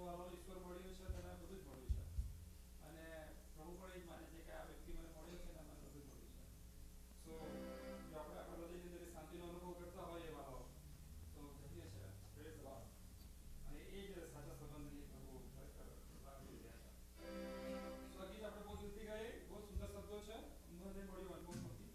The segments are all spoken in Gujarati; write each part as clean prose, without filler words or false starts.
વાલો ઈશ્વર મળ્યો છે તને બધું જ મળ્યું છે અને પ્રભુ પણ એ જ માને છે કે આ વ્યક્તિ મને મળ્યો છે અને મને બધું જ મળ્યું છે. સો જો આપણે આપણા હૃદયની અંદર શાંતિનો અનુભવ કરતા હોઈએ વાલો તો કહીએ છે પ્રેઝ ધ લોર્ડ અને એ જ સાચા સંબંધની પ્રભુ ખરેખર લાવી રહ્યા છે. સો આ ગીત આપણે બહુ દિલથી ગાઈએ, બહુ સુંદર શબ્દો છે, મને મળ્યું અનુભવમાંથી.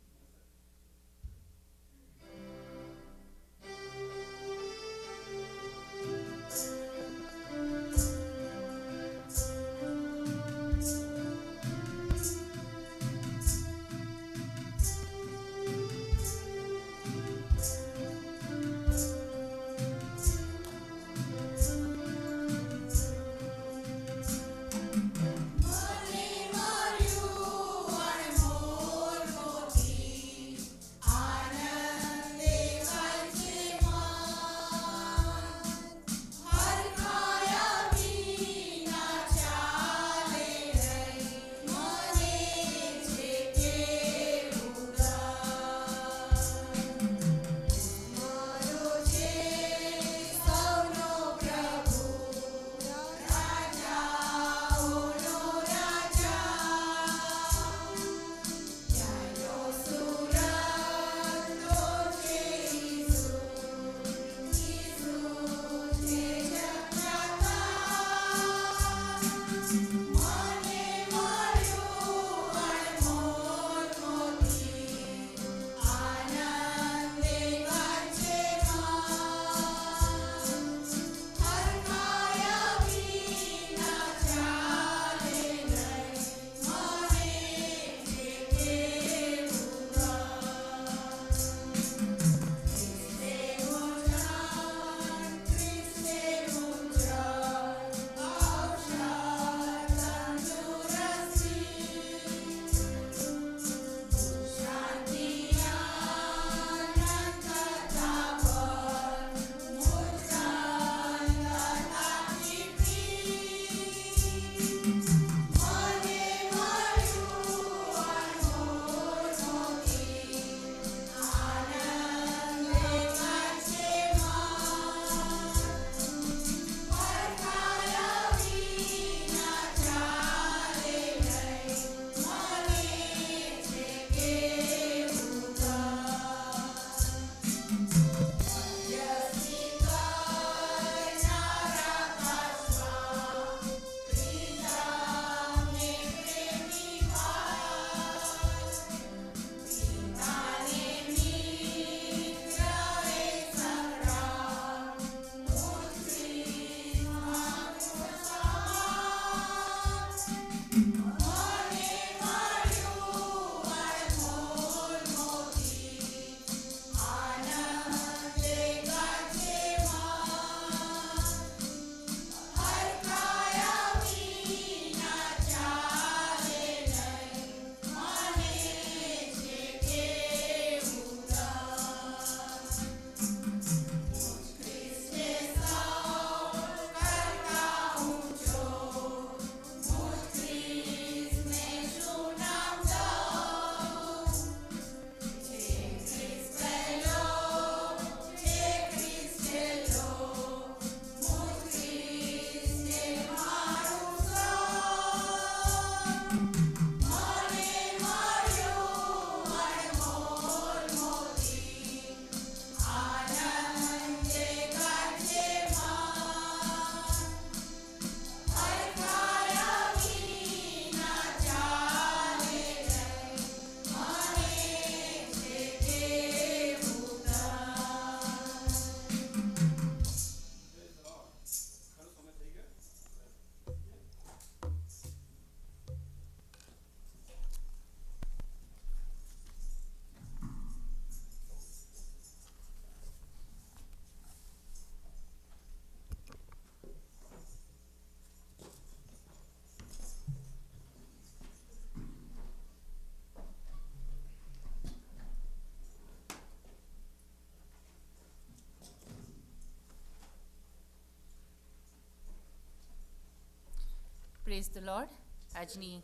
Praise the lord. આજની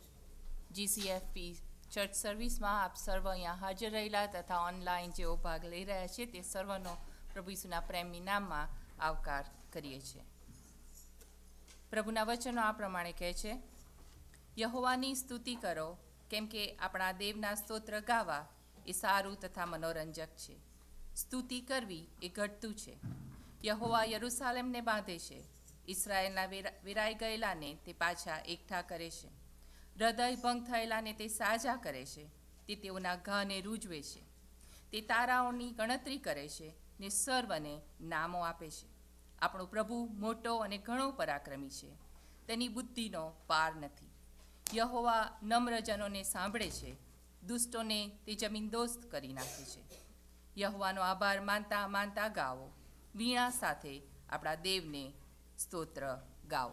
GCFP ચર્ચ સર્વિસમાં આપ સર્વ અહીંયા હાજર રહેલા તથા ઓનલાઈન જેઓ ભાગ લઈ રહ્યા છે તે સર્વનો પ્રભુ ઈસુના પ્રેમની નામમાં આવકાર કરીએ છીએ. પ્રભુના વચનો આ પ્રમાણે કહે છે, યહોવાની સ્તુતિ કરો, કેમ કે આપણા દેવના સ્તોત્ર ગાવા એ સારું તથા મનોરંજક છે. સ્તુતિ કરવી એ ઘટતું છે. યહોવા યરૂશાલેમને બાંધે છે, ઇસરાયેલના વેરાઈ ગયેલાને તે પાછા એકઠા કરે છે. હૃદય ભંગ થયેલાને તે સાજા કરે છે, તે તેઓના ઘાને રૂજવે છે. તે તારાઓની ગણતરી કરે છે ને સર્વને નામો આપે છે. આપણો પ્રભુ મોટો અને ઘણો પરાક્રમી છે, તેની બુદ્ધિનો પાર નથી. યહોવા નમ્રજનોને સાંભળે છે, દુષ્ટોને તે જમીનદોસ્ત કરી નાખે છે. યહોવાનો આભાર માનતા માનતા ગાઓ, વીણા સાથે આપણા દેવને સ્તોત્ર ગાઓ.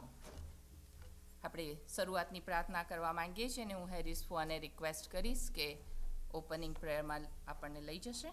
આપણે શરૂઆતની પ્રાર્થના કરવા માંગીએ છીએ અને હું હેરિસ ફુઆને રિક્વેસ્ટ કરીશ કે ઓપનિંગ પ્રેયરમાં આપણને લઈ જશે.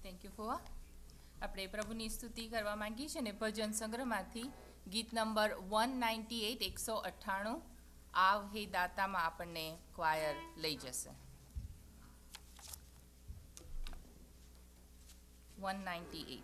થેન્ક યુ ફુઆ. આપણે પ્રભુની સ્તુતિ કરવા માંગીએ છીએ ને ભજન સંગ્રહમાંથી ગીત નંબર 198 198 આવ હે દાતામાં આપણને ક્વાયર લઈ જશે. 198.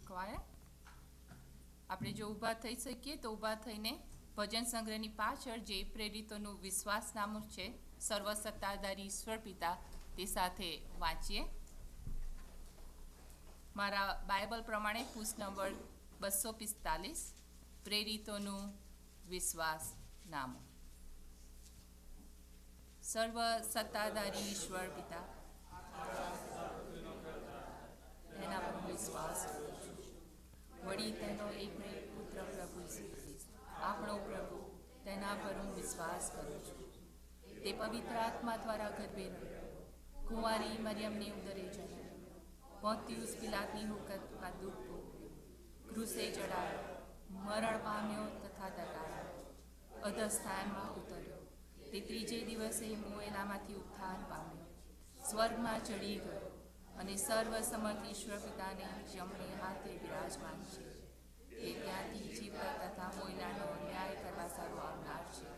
ક્વાયર. આપણે જો ઊભા થઈ શકીએ તો ઊભા થઈને ભજન સંગ્રહની પાછળ જે પ્રેરિતોનું વિશ્વાસનામું છે, સર્વસત્તાધારી ઈશ્વર પિતા, તે સાથે વાંચીએ. મારા બાઇબલ પ્રમાણે પુસ્ત નંબર 245, પ્રેરિતોનું વિશ્વાસનામું. સર્વસત્તાધારી ઈશ્વર પિતા, તેના પર વિશ્વાસ કરું છું. વળી તેનો એકમેવ પુત્ર પ્રભુ ઈસુ ખ્રિસ્ત, આપણો પ્રભુ, તેના પર હું વિશ્વાસ કરું છું. તે પવિત્ર આત્મા દ્વારા ગર્ભે રહ્યો, કુંવારી મરિયમની ઉદરે જન્મ્યો, પોન્તિયુસ પિલાતની હુકમમાં દુઃખ ભોગવ્યું, ક્રૂસે ચડાયો, મરણ પામ્યો તથા દટાયો, અધસ્થાનમાં ઉતર્યો, તે ત્રીજે દિવસે મોએલામાંથી ઉત્થાન પામ્યો, સ્વર્ગમાં ચડી ગયો અને સર્વસમર્થ ઈશ્વર પિતાને જમણે હાથે બિરાજમાન છે. તે ત્યાંથી જીવતા તથા મોયલાનો ન્યાય કરવા સારું આવનાર છે.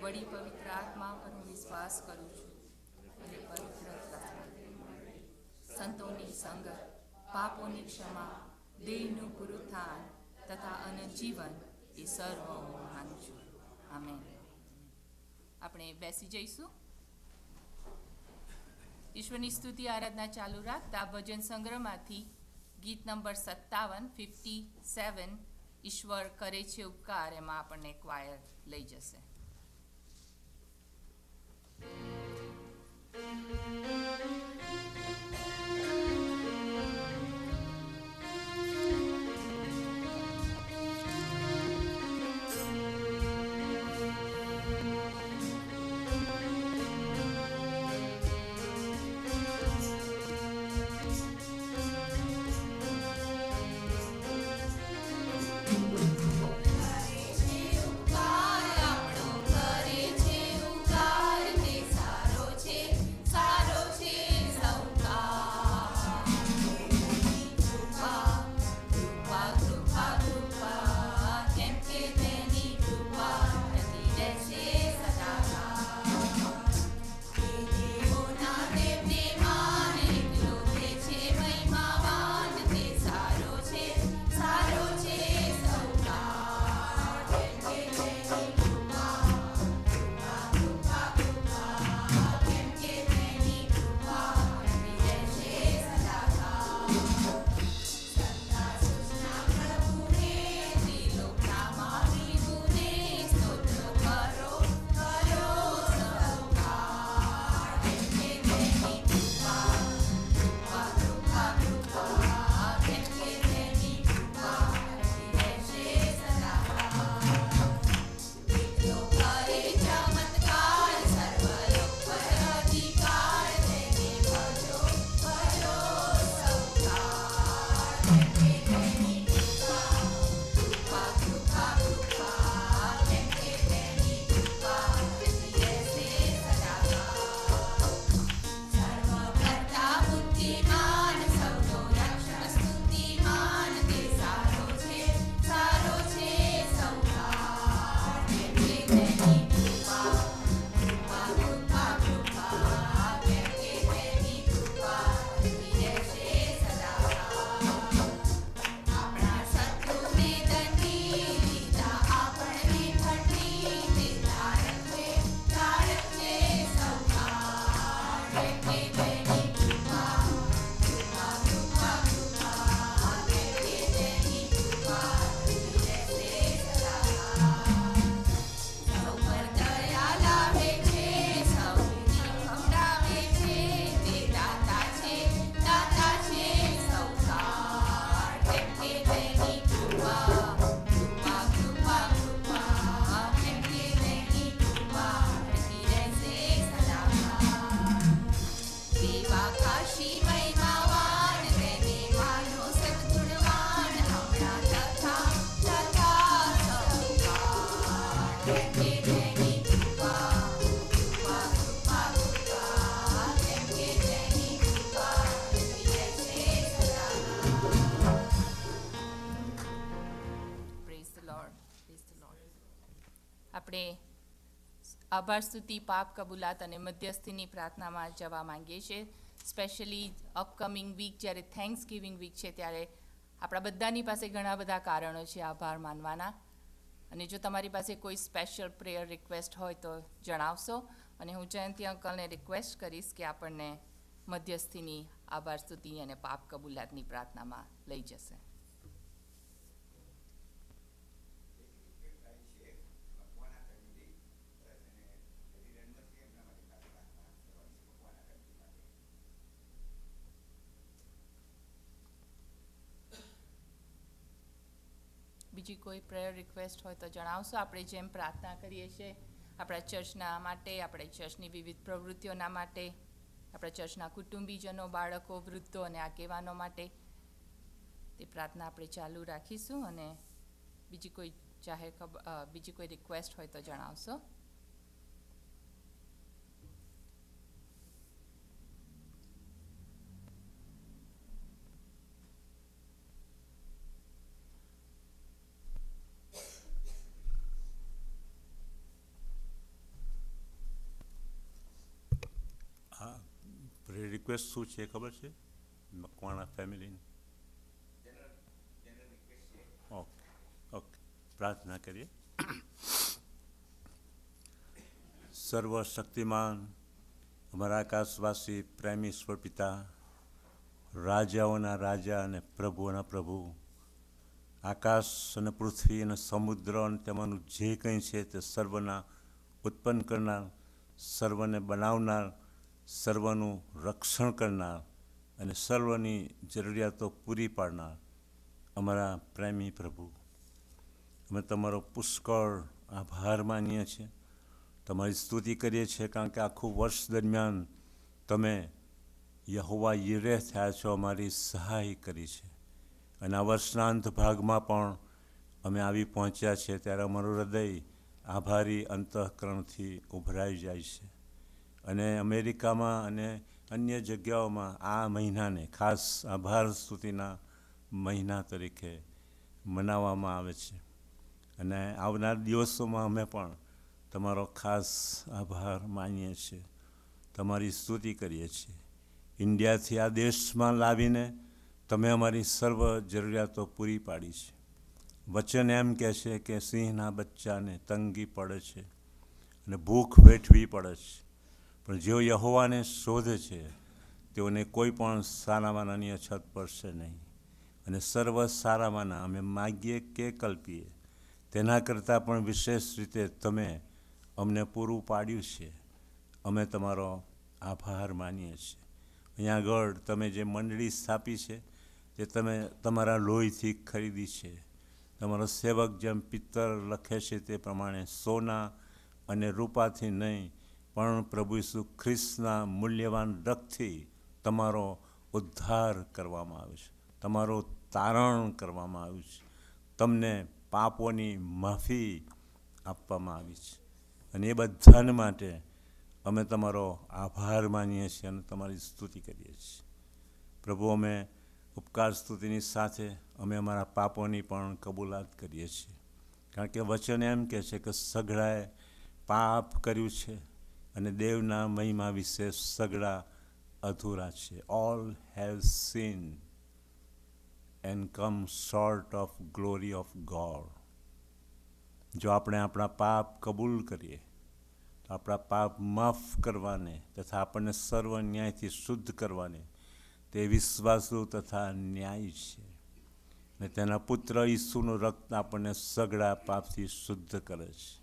વળી પવિત્ર આત્મા પર હું વિશ્વાસ કરું છું અને પવિત્ર સંતોની સંગત, પાપોની ક્ષમા, દેહનું પુનરુત્થાન તથા અનંત જીવન એ સર્વ હું માનું છું. આમેન. આપણે બેસી જઈશું. ઈશ્વરની સ્તુતિ આરાધના ચાલુ રાખતા ભજન સંગ્રહમાંથી ગીત નંબર 57 ઈશ્વર કરે છે ઉપકાર, એમાં આપણને ક્વાયર લઈ જશે. આપણે આભાર સ્તુતિ, પાપ કબૂલાત અને મધ્યસ્થીની પ્રાર્થનામાં જવા માંગીએ છીએ. સ્પેશિયલી અપકમિંગ વીક, જ્યારે થેન્ક્સ ગિવિંગ વીક છે, ત્યારે આપણા બધાની પાસે ઘણા બધા કારણો છે આભાર માનવાના. અને જો તમારી પાસે કોઈ સ્પેશિયલ પ્રેયર રિક્વેસ્ટ હોય તો જણાવશો, અને હું જયંતિ અંકલને રિક્વેસ્ટ કરીશ કે આપણને મધ્યસ્થીની આભાર સ્તુતિ અને પાપ કબૂલાતની પ્રાર્થનામાં લઈ જશે. બીજી કોઈ પ્રેયર રિક્વેસ્ટ હોય તો જણાવશો. આપણે જેમ પ્રાર્થના કરીએ છીએ આપણા ચર્ચના માટે, આપણી ચર્ચની વિવિધ પ્રવૃત્તિઓના માટે, આપણા ચર્ચના કુટુંબીજનો, બાળકો, વૃદ્ધો અને આગેવાનો માટે, તે પ્રાર્થના આપણે ચાલુ રાખીશું. અને બીજી કોઈ બીજી કોઈ રિક્વેસ્ટ હોય તો જણાવશો. રિક્વેસ્ટ શું છે ખબર છે? મકવાણા ફેમિલીની. ઓકે ઓકે, પ્રાર્થના કરીએ. સર્વશક્તિમાન અમારા આકાશવાસી પ્રેમી ઈશ્વર પિતા, રાજાઓના રાજા અને પ્રભુઓના પ્રભુ, આકાશ અને પૃથ્વી અને સમુદ્ર અને તેમાંનું જે કંઈ છે તે સર્વના ઉત્પન્ન કરનાર, સર્વને બનાવનાર, સર્વનું રક્ષણ કરનાર અને સર્વની જરૂરિયાતો પૂરી પાડનાર અમારા પ્રેમી પ્રભુ, અમે તમારો પુષ્કળ આભાર માનીએ છીએ, તમારી સ્તુતિ કરીએ છીએ, કારણ કે આખું વર્ષ દરમિયાન તમે યહોવા યીરે થયા છો, અમારી સહાય કરી છે. અને આ વર્ષના અંત ભાગમાં પણ અમે આવી પહોંચ્યા છીએ ત્યારે અમારું હૃદય આભારી અંતઃકરણથી ઉભરાઈ જાય છે. અને અમેરિકામાં અને અન્ય જગ્યાઓમાં આ મહિનાને ખાસ આભાર સ્તુતિના મહિના તરીકે મનાવવામાં આવે છે. અને આવનાર દિવસોમાં અમે પણ તમારો ખાસ આભાર માનીએ છીએ, તમારી સ્તુતિ કરીએ છીએ. ઇન્ડિયાથી આ દેશમાં લાવીને તમે અમારી સર્વ જરૂરિયાતો પૂરી પાડી છે. વચન એમ કહે છે કે સિંહના બચ્ચાને તંગી પડે છે અને ભૂખ વેઠવી પડે છે, પણ જેઓ યહોવાને શોધે છે તેઓને કોઈ પણ સારામાંનાની અછત પડશે નહીં. અને સર્વ સારામાંના અમે માગીએ કે કલ્પીએ તેના કરતાં પણ વિશેષ રીતે તમે અમને પૂરું પાડ્યું છે. અમે તમારો આભાર માનીએ છીએ. અહીંયા આગળ તમે જે મંડળી સ્થાપી છે તે તમે તમારા લોહીથી ખરીદી છે. તમારો સેવક જેમ પિત્તર લખે છે તે પ્રમાણે સોના અને રૂપાથી નહીં, પણ પ્રભુ ઈસુ ખ્રિસ્તના મૂલ્યવાન રક્તથી તમારો ઉદ્ધાર કરવામાં આવ્યો છે, તમારો તારણ કરવામાં આવ્યું છે, તમને પાપોની માફી આપવામાં આવી છે. અને એ બધાને માટે અમે તમારો આભાર માનીએ છીએ અને તમારી સ્તુતિ કરીએ છીએ. પ્રભુ, અમે ઉપકાર સ્તુતિની સાથે અમે અમારા પાપોની પણ કબૂલાત કરીએ છીએ, કારણ કે વચન એમ કહે છે કે સઘળાએ પાપ કર્યું છે અને દેવના મહિમા વિશે સઘળા અધૂરા છે. All have sinned and come short of glory of God. જો આપણે આપણા પાપ કબૂલ કરીએ તો આપણા પાપ માફ કરવાને તથા આપણને સર્વ ન્યાયથી શુદ્ધ કરવાને તે વિશ્વાસુ તથા ન્યાયી છે. ને તેના પુત્ર ઈસુનું રક્ત આપણને સઘળા પાપથી શુદ્ધ કરે છે.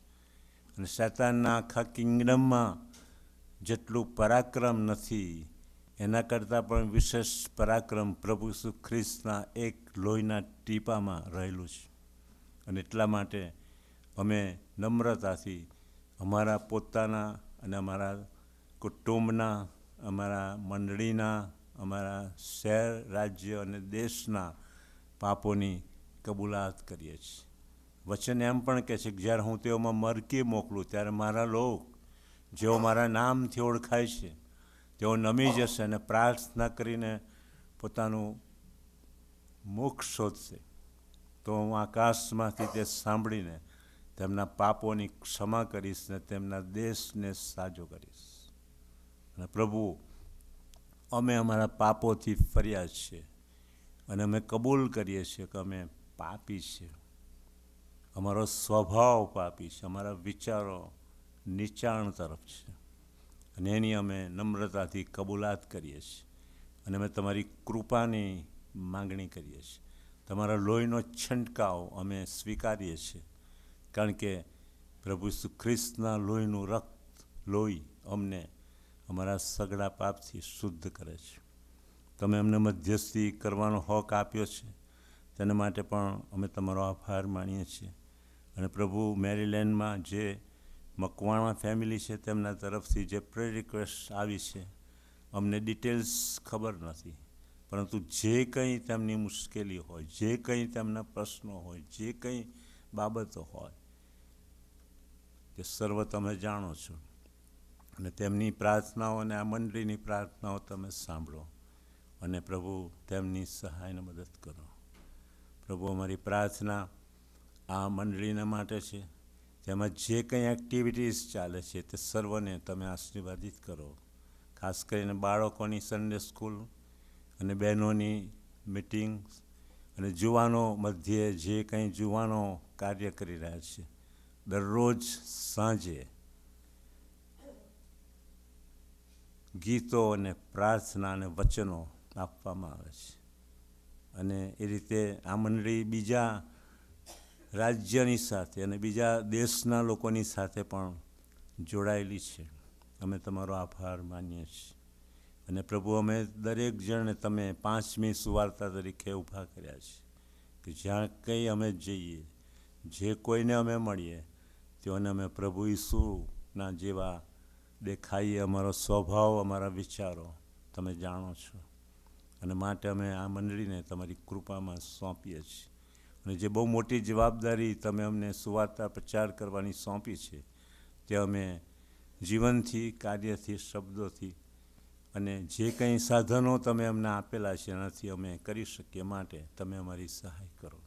અને શૈતાનના આખા કિંગડમમાં જેટલું પરાક્રમ નથી એના કરતાં પણ વિશેષ પરાક્રમ પ્રભુ ઈસુ ખ્રિસ્તના એક લોહીના ટીપામાં રહેલું છે. અને એટલા માટે અમે નમ્રતાથી અમારા પોતાના અને અમારા કુટુંબના, અમારા મંડળીના, અમારા શહેર, રાજ્ય અને દેશના પાપોની કબૂલાત કરીએ છીએ. વચન એમ પણ કહે છે કે જ્યારે હું તેઓમાં મરકી મોકલું ત્યારે મારા લોક જેઓ મારા નામથી ઓળખાય છે તેઓ નમી જશે અને પ્રાર્થના કરીને પોતાનું મુખ શોધશે, તો હું આકાશમાંથી તે સાંભળીને તેમના પાપોની ક્ષમા કરીશ ને તેમના દેશને સાજો કરીશ. અને પ્રભુ, અમે અમારા પાપોથી ફર્યા છીએ અને અમે કબૂલ કરીએ છીએ કે અમે પાપી છીએ, અમારો સ્વભાવ પાપી છે, અમારા વિચારો નીચાણ તરફ છે, અને એની અમે નમ્રતાથી કબૂલાત કરીએ છીએ. અને અમે તમારી કૃપાની માગણી કરીએ છીએ. તમારા લોહીનો છંટકાવ અમે સ્વીકારીએ છીએ, કારણ કે પ્રભુ ઈસુ ખ્રિસ્તના લોહીનું લોહી અમને અમારા સગળા પાપથી શુદ્ધ કરે છે. તમે અમને મધ્યસ્થી કરવાનો હક આપ્યો છે, તેના માટે પણ અમે તમારો આભાર માનીએ છીએ. અને પ્રભુ, મેરીલેન્ડમાં જે મકવાણા ફેમિલી છે તેમના તરફથી જે પ્રે રિક્વેસ્ટ આવી છે, અમને ડિટેલ્સ ખબર નથી, પરંતુ જે કંઈ તેમની મુશ્કેલી હોય, જે કંઈ તેમના પ્રશ્નો હોય, જે કંઈ બાબતો હોય, તે સર્વ તમે જાણો છો. અને તેમની પ્રાર્થનાઓ અને આ મંડળીની પ્રાર્થનાઓ તમે સાંભળો, અને પ્રભુ તેમની સહાયને મદદ કરો. પ્રભુ, અમારી પ્રાર્થના આ મંડળીના માટે છે. તેમાં જે કંઈ એક્ટિવિટીઝ ચાલે છે તે સર્વને તમે આશીર્વાદિત કરો. ખાસ કરીને બાળકોની સન્ડે સ્કૂલ અને બહેનોની મિટિંગ્સ અને જુવાનો મધ્યે જે કંઈ જુવાનો કાર્ય કરી રહ્યા છે, દરરોજ સાંજે ગીતો અને પ્રાર્થના અને વચનો આપવામાં આવે છે. અને એ રીતે આ મંડળી બીજા રાજ્યની સાથે અને બીજા દેશના લોકોની સાથે પણ જોડાયેલી છે. અમે તમારો આભાર માનીએ છીએ. અને પ્રભુ, અમે દરેક જણને તમે 5મી સુવાર્તા તરીકે ઊભા કર્યા છે, કે જ્યાં કંઈ અમે જઈએ, જે કોઈને અમે મળીએ, તેઓને અમે પ્રભુ ઈસુના જેવા દેખાઈએ. અમારો સ્વભાવ, અમારા વિચારો તમે જાણો છો, અને માટે અમે આ મંડળીને તમારી કૃપામાં સોંપીએ છીએ. અને જે બહુ મોટી જવાબદારી તમે અમને સુવાર્તા પ્રચાર કરવાની સોંપી છે, તે અમે જીવનથી, કાર્યથી, શબ્દોથી અને જે કંઈ સાધનો તમે અમને આપેલા છે એનાથી અમે કરી શકીએ. માટે તમે અમારી સહાય કરો.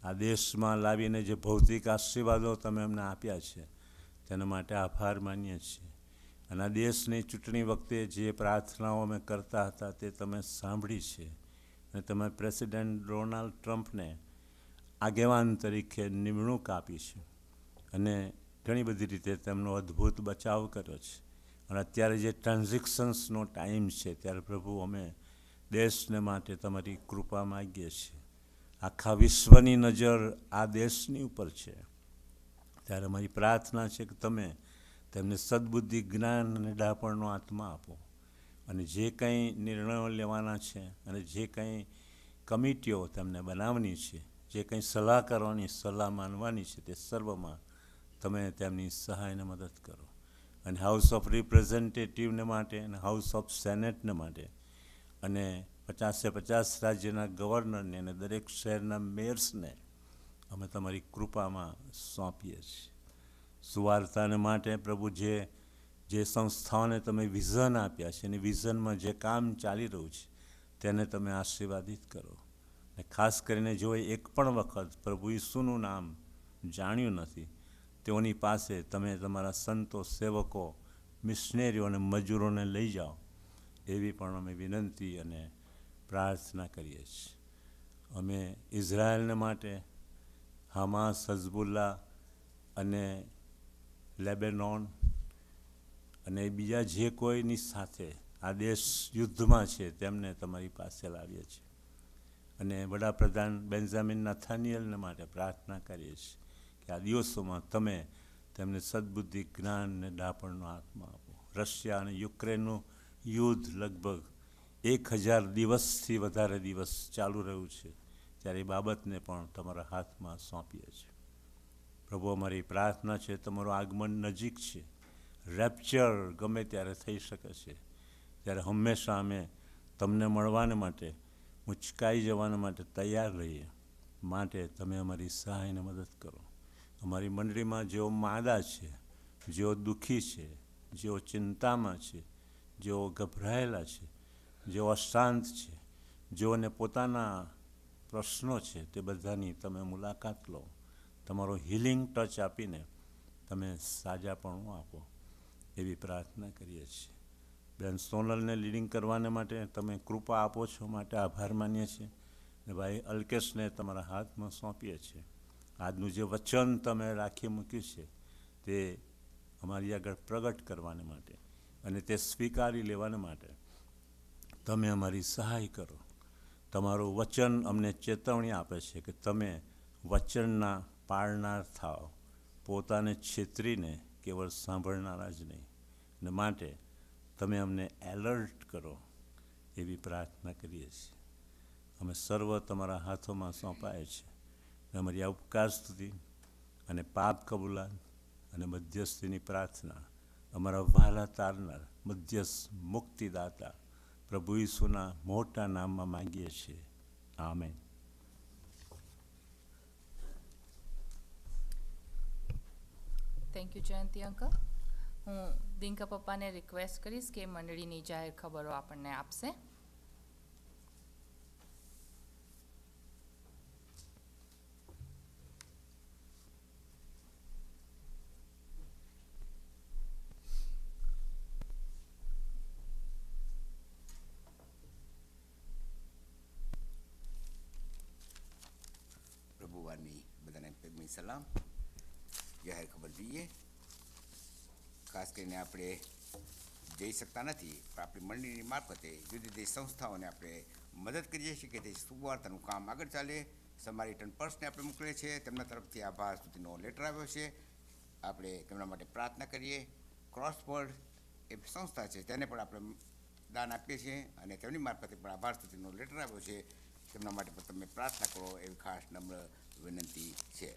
આ દેશમાં લાવીને જે ભૌતિક આશીર્વાદો તમે અમને આપ્યા છે, તેના માટે આભાર માનીએ છીએ. અને આ દેશની ચૂંટણી વખતે જે પ્રાર્થનાઓ અમે કરતા હતા તે તમે સાંભળી છે, અને તમે પ્રેસિડેન્ટ ડોનાલ્ડ ટ્રમ્પને આગેવાન તરીકે નિમણૂક આપી છે, અને ઘણી બધી રીતે તેમનો અદ્ભુત બચાવ કર્યો છે. અને અત્યારે જે ટ્રાન્ઝેક્શન્સનો ટાઈમ છે, ત્યારે પ્રભુ, અમે દેશને માટે તમારી કૃપા માગીએ છીએ. આખા વિશ્વની નજર આ દેશની ઉપર છે, ત્યારે અમારી પ્રાર્થના છે કે તમે તેમને સદબુદ્ધિ, જ્ઞાન અને ડાપણનો આત્મા આપો. અને જે કંઈ નિર્ણયો લેવાના છે, અને જે કંઈ કમિટીઓ તેમને બનાવવાની છે, જે કંઈ સલાહ કરવાની, સલાહ માનવાની છે, તે સર્વમાં તમે તેમની સહાયને મદદ કરો. અને હાઉસ ઓફ રિપ્રેઝેન્ટેટિવને માટે, અને હાઉસ ઓફ સેનેટને માટે, અને 50 રાજ્યના ગવર્નરને અને દરેક શહેરના મેયર્સને અમે તમારી કૃપામાં સોંપીએ છીએ. સુવાર્તાને માટે પ્રભુ, જે સંસ્થાઓને તમે વિઝન આપ્યા છે, અને વિઝનમાં જે કામ ચાલી રહ્યું છે, તેને તમે આશીર્વાદિત કરો. અને ખાસ કરીને જો એક પણ વખત પ્રભુ ઈસુનું નામ જાણ્યું નથી, તેઓની પાસે તમે તમારા સંતો, સેવકો, મિશનરીઓ અને મજૂરોને લઈ જાઓ, એવી પણ અમે વિનંતી અને પ્રાર્થના કરીએ છીએ. અમે ઇઝરાયલને માટે, હમાસ, હઝબુલ્લા અને લેબેનોન અને બીજા જે કોઈની સાથે આ દેશ યુદ્ધમાં છે, તેમને તમારી પાસે લાવીએ છીએ. અને વડાપ્રધાન બેન્જામિન નેથાનિયલને માટે પ્રાર્થના કરીએ છીએ કે આ દિવસોમાં તમે તેમને સદબુદ્ધિ, જ્ઞાન અને ડાપણનો આત્મા આપો. રશિયા અને યુક્રેનનું યુદ્ધ લગભગ 1000 દિવસથી વધારે દિવસ ચાલુ રહ્યું છે, ત્યારે એ બાબતને પણ તમારા હાથમાં સોંપીએ છીએ. પ્રભુ, અમારી પ્રાર્થના છે, તમારું આગમન નજીક છે, રેપ્ચર ગમે ત્યારે થઈ શકે છે, ત્યારે હંમેશા અમે તમને મળવાને માટે, ઉંચકાઈ જવાના માટે તૈયાર રહીએ. માટે તમે અમારી સહાયને મદદ કરો. અમારી મંડળીમાં જેઓ માદા છે, જેઓ દુઃખી છે, જેઓ ચિંતામાં છે, જેઓ ગભરાયેલા છે, જેઓ અશાંત છે, જેઓને પોતાના પ્રશ્નો છે, તે બધાની તમે મુલાકાત લો. તમારો હિલિંગ ટચ આપીને તમે સાજાપણું આપો, એવી પ્રાર્થના કરીએ છીએ. બેન સોનલને લીડિંગ કરવાને માટે તમે કૃપા આપો છો માટે આભાર માનીએ છીએ. ને ભાઈ અલ્કેશને તમારા હાથમાં સોંપીએ છીએ. આજનું જે વચન તમે રાખી મૂક્યું છે તે અમારી આગળ પ્રગટ કરવાને માટે અને તે સ્વીકારી લેવાને માટે તમે અમારી સહાય કરો. તમારું વચન અમને ચેતવણી આપે છે કે તમે વચનના પાળનાર થાઓ, પોતાને છેતરીને કેવળ સાંભળનારા જ નહીં. ને માટે તમે અમને એલર્ટ કરો એવી પ્રાર્થના કરીએ છીએ. અમે સર્વ તમારા હાથોમાં સોંપાય છે. અમારી આ ઉપકાર સ્તુતિ અને પાપ કબૂલાત અને મધ્યસ્થીની પ્રાર્થના અમારા વહાલા તારનાર મધ્યસ્થ મુક્તિદાતા પ્રભુ ઈસુના મોટા નામમાં માંગીએ છીએ. Amen. Thank you Jayanti uncle. હું દિનકા પપ્પાને રિક્વેસ્ટ કરીશ કે મંડળીની જાહેર ખબરો આપણને આપશે. પ્રભુવારની બધાને પ્રેમની સલામ. જાહેર ખબર જોઈએ. ખાસ કરીને આપણે જઈ શકતા નથી, પણ આપણી મંડળીની મારફતે જુદી જુદી સંસ્થાઓને આપણે મદદ કરીએ છીએ કે તે સુવાર્તાનું કામ આગળ ચાલે. સમારિટન પર્સને આપણે મોકલીએ છીએ, તેમના તરફથી આભાર સ્તુતિનો લેટર આવ્યો છે. આપણે તેમના માટે પ્રાર્થના કરીએ. ક્રોસવર્ડ એ સંસ્થા છે, તેને પણ આપણે દાન આપીએ છીએ અને તેમની મારફતે પણ આભાર સ્તુતિનો લેટર આવ્યો છે. તેમના માટે પણ તમે પ્રાર્થના કરો એવી ખાસ નમ્ર વિનંતી છે.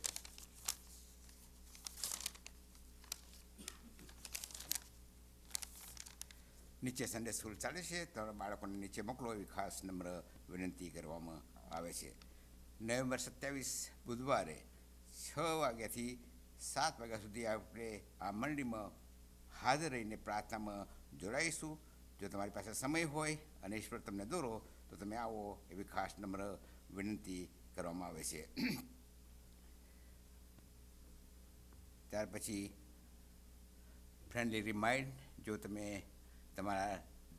નીચે સન્ડે સ્કૂલ ચાલે છે, તો બાળકોને નીચે મોકલો એવી ખાસ નમ્ર વિનંતી કરવામાં આવે છે. નવેમ્બર 27 બુધવારે 6 વાગ્યાથી 7 વાગ્યા સુધી આપણે આ મંડળીમાં હાજર રહીને પ્રાર્થનામાં જોડાઈશું. જો તમારી પાસે સમય હોય અને ઈશ્વર તમને દોરો તો તમે આવો એવી ખાસ નમ્ર વિનંતી કરવામાં આવે છે. ત્યાર પછી ફ્રેન્ડલી રિમાઇન્ડ, જો તમે તમારા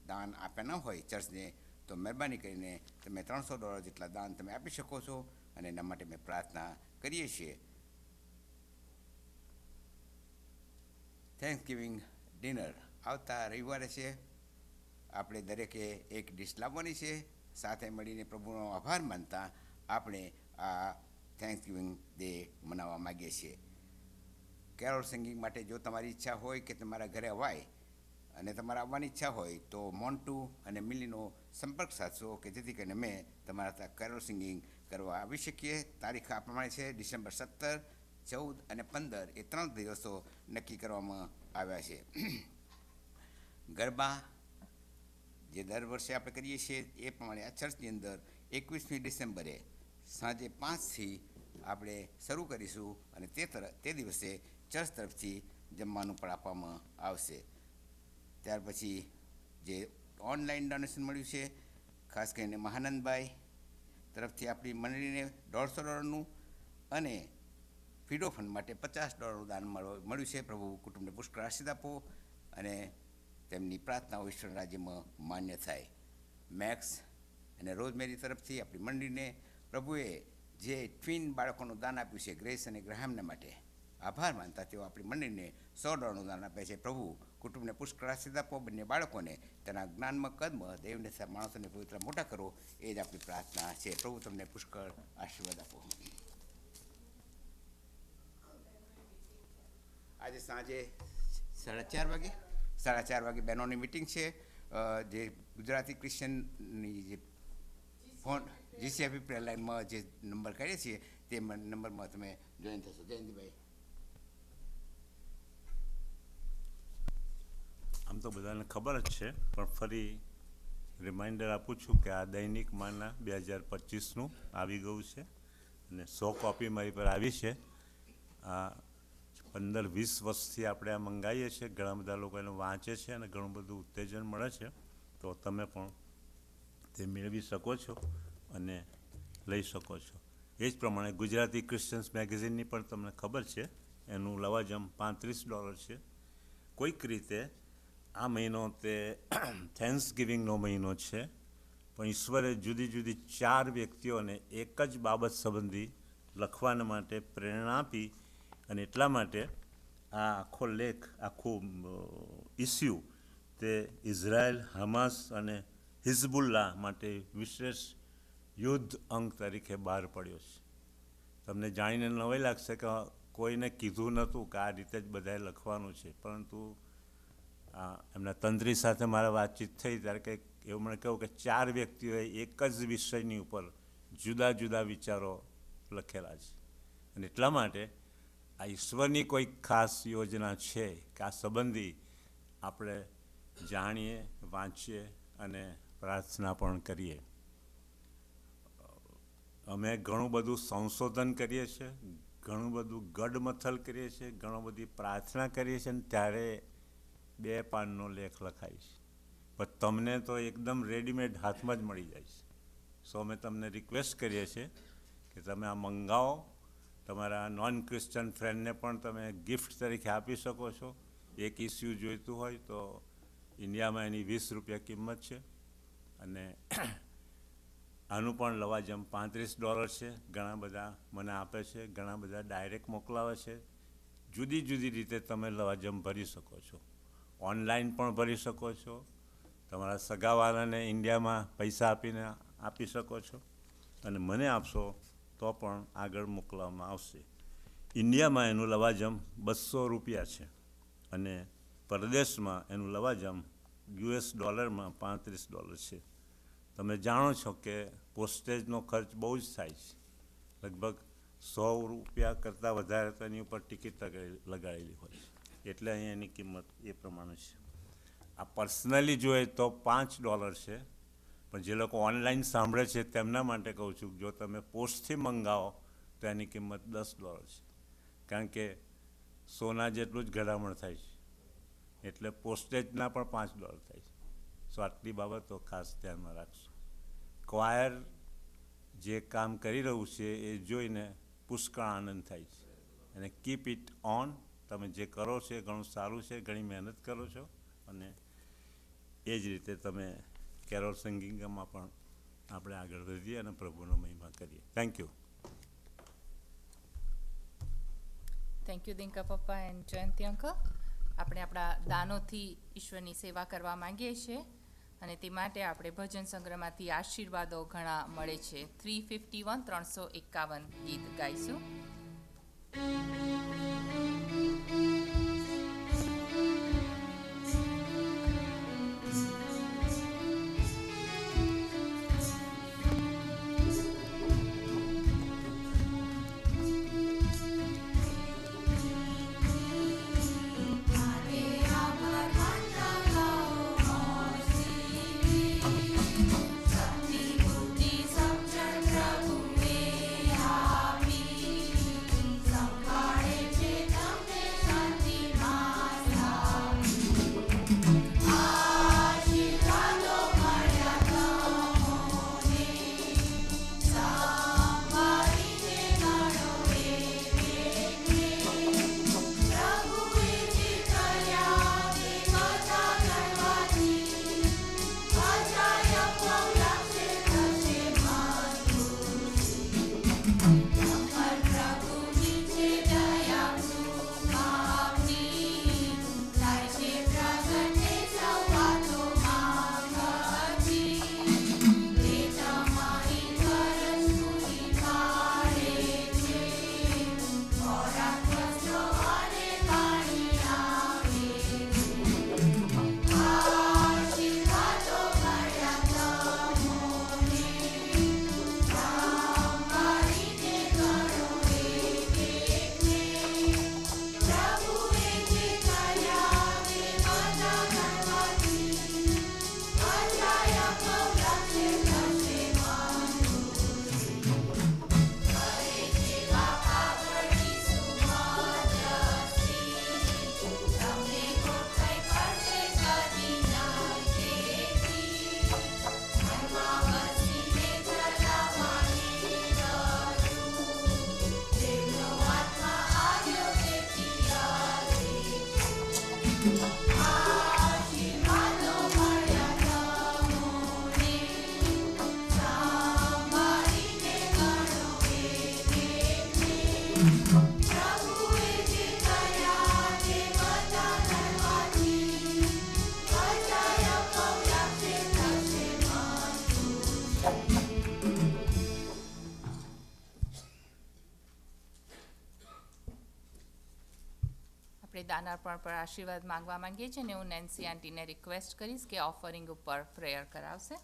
દાન આપ્યા ન હોય ચર્ચને, તો મહેરબાની કરીને તમે $300 જેટલા દાન તમે આપી શકો છો અને એના માટે મેં પ્રાર્થના કરીએ છીએ. થેન્ક્સગિવિંગ ડિનર આવતા રવિવારે છે. આપણે દરેકે એક ડિશ લાવવાની છે. સાથે મળીને પ્રભુનો આભાર માનતા આપણે આ થેન્ક્સગિવિંગ ડે મનાવવા માગીએ છીએ. કેરોલ સિંગિંગ માટે જો તમારી ઈચ્છા હોય કે તમારા ઘરે અવાય અને તમારે આવવાની ઈચ્છા હોય તો મોન્ટુ અને મિલીનો સંપર્ક સાધશો કે જેથી કરીને મેં તમારા ત્યાં કેરોલ સિંગિંગ કરવા આવી શકીએ. તારીખ આ પ્રમાણે છે: ડિસેમ્બર 17, 14 અને 15 એ 3 દિવસો નક્કી કરવામાં આવ્યા છે. ગરબા જે દર વર્ષે આપણે કરીએ છીએ એ પ્રમાણે આ ચર્ચની અંદર 21મી ડિસેમ્બરે સાંજે 5થી આપણે શરૂ કરીશું અને તે દિવસે ચર્ચ તરફથી જમવાનું પણ આપવામાં આવશે. ત્યાર પછી જે ઓનલાઈન ડોનેશન મળ્યું છે, ખાસ કરીને મહાનંદભાઈ તરફથી આપણી મંડળીને $150 અને ફીડો ફંડ માટે $50 દાન મળ્યું છે. પ્રભુ કુટુંબને પુષ્કળ આશીર્વાદ આપો અને તેમની પ્રાર્થનાઓ ઈશ્વર રાજ્યમાં માન્ય થાય. મેક્સ અને રોઝમેરી તરફથી આપણી મંડળીને પ્રભુએ જે ટ્વિન બાળકોનું દાન આપ્યું છે, ગ્રેસ અને ગ્રાહમને માટે આભાર માનતા તેઓ આપણી મંડળીને $100 દાન આપે છે. પ્રભુ કુટુંબને પુષ્કળ આશીર્વાદ આપો, બંને બાળકોને તેના જ્ઞાનમાં કદમાં દેવને માણસોને પવિત્ર મોટા કરો, એ જ આપણી પ્રાર્થના છે. પ્રભુ તમને પુષ્કળ આશીર્વાદ આપો. આજે સાંજે 4:30 વાગે બહેનોની મિટિંગ છે. જે ગુજરાતી ક્રિશ્ચનની જે ફોન GCFE પ્રેયર લાઇનમાં જે નંબર કરીએ છીએ તે નંબરમાં તમે જોઈન થશો. જયંતિભાઈ. આમ તો બધાને ખબર જ છે, પણ ફરી રિમાઇન્ડર આપું છું કે આ દૈનિક માના 2025નું આવી ગયું છે અને 100 કોપી મારી પર આવી છે. આ 15-20 વર્ષથી આપણે આ મંગાવીએ છીએ. ઘણા બધા લોકો એને વાંચે છે અને ઘણું બધું ઉત્તેજન મળે છે. તો તમે પણ તે મેળવી શકો છો અને લઈ શકો છો. એ જ પ્રમાણે ગુજરાતી ક્રિશ્ચન્સ મેગેઝિનની પણ તમને ખબર છે, એનું લવાજમ $35 છે. કોઈક રીતે આ મહિનો તે થેન્ક્સ ગિવિંગનો મહિનો છે, પણ ઈશ્વરે જુદી જુદી 4 વ્યક્તિઓને એક જ બાબત સંબંધી લખવાના માટે પ્રેરણા આપી, અને એટલા માટે આ આખો લેખ, આખું ઇસ્યુ તે ઇઝરાયલ, હમાસ અને હિઝબુલ્લા માટે વિશેષ યુદ્ધ અંગ તરીકે બહાર પડ્યો છે. તમને જાણીને નવાઈ લાગશે કે કોઈને કીધું નહોતું કે આ રીતે જ બધાએ લખવાનું છે, પરંતુ એમના તંત્રી સાથે મારા વાતચીત થઈ ત્યારે કંઈક એવું મને કહ્યું કે 4 વ્યક્તિઓએ એક જ વિષયની ઉપર જુદા જુદા વિચારો લખેલા છે, અને એટલા માટે આ ઈશ્વરની કોઈ ખાસ યોજના છે કે આ સંબંધી આપણે જાણીએ, વાંચીએ અને પ્રાર્થના પણ કરીએ. અમે ઘણું બધું સંશોધન કરીએ છીએ, ઘણું બધું ગડમથલ કરીએ છીએ, ઘણું બધી પ્રાર્થના કરીએ છીએ, અને ત્યારે 2 પાનનો લેખ લખાય છે, પણ તમને તો એકદમ રેડીમેડ હાથમાં જ મળી જાય છે. સો અમે તમને રિક્વેસ્ટ કરીએ છીએ કે તમે આ મંગાવો. તમારા નોન ક્રિશ્ચન ફ્રેન્ડને પણ તમે ગિફ્ટ તરીકે આપી શકો છો. એક ઇસ્યુ જોઈતું હોય તો ઇન્ડિયામાં એની ₹20 કિંમત છે, અને આનું પણ લવાજમ $35 છે. ઘણા બધા મને આપે છે, ઘણા બધા ડાયરેક્ટ મોકલાવે છે. જુદી જુદી રીતે તમે લવાજમ ભરી શકો છો. ઓનલાઈન પણ ભરી શકો છો, તમારા સગાવાળાને ઇન્ડિયામાં પૈસા આપીને આપી શકો છો, અને મને આપશો તો પણ આગળ મોકલવામાં આવશે. ઇન્ડિયામાં એનું લવાજમ $200 છે, અને પરદેશમાં એનું લવાજમ $US $35 છે. તમે જાણો છો કે પોસ્ટેજનો ખર્ચ બહુ જ થાય છે, લગભગ $100 કરતાં વધારે તો એની ઉપર ટિકિટ લગાડેલી હોય છે, એટલે અહીં એની કિંમત એ પ્રમાણે છે. આ પર્સનલી જોઈએ તો $5 છે, પણ જે લોકો ઓનલાઈન સાંભળે છે તેમના માટે કહું છું, જો તમે પોસ્ટથી મંગાવો તો એની કિંમત $10 છે, કારણ કે સોના જેટલું જ ઘડામણ થાય છે, એટલે પોસ્ટેજના પણ $5 થાય છે. સો આટલી બાબતો ખાસ ધ્યાનમાં રાખશો. ક્વાયર જે કામ કરી રહ્યું છે એ જોઈને પુષ્કળ આનંદ થાય છે, અને કીપ ઇટ ઓન. તમે જે કરો છો એ ઘણું સારું છે, ઘણી મહેનત કરો છો, અને એ જ રીતે તમે કેરોલ સિંગિંગમાં પણ આપણે આગળ વધીએ અને પ્રભુનો મહિમા કરીએ. Thank you. થેન્ક યુ દિનકા પપ્પા એન્ડ જયંતિ અંકલ. આપણે આપણા દાનોથી ઈશ્વરની સેવા કરવા માંગીએ છીએ, અને તે માટે આપણે ભજન સંગ્રહમાંથી આશીર્વાદો ઘણા મળે છે. 351 ગીત ગાઈશું. આપણે દાનાર્પણ પર આશીર્વાદ માંગવા માંગીએ છીએ અને હું નેન્સી આંટીને રિક્વેસ્ટ કરીશ કે ઓફરિંગ ઉપર પ્રેયર કરાવશે.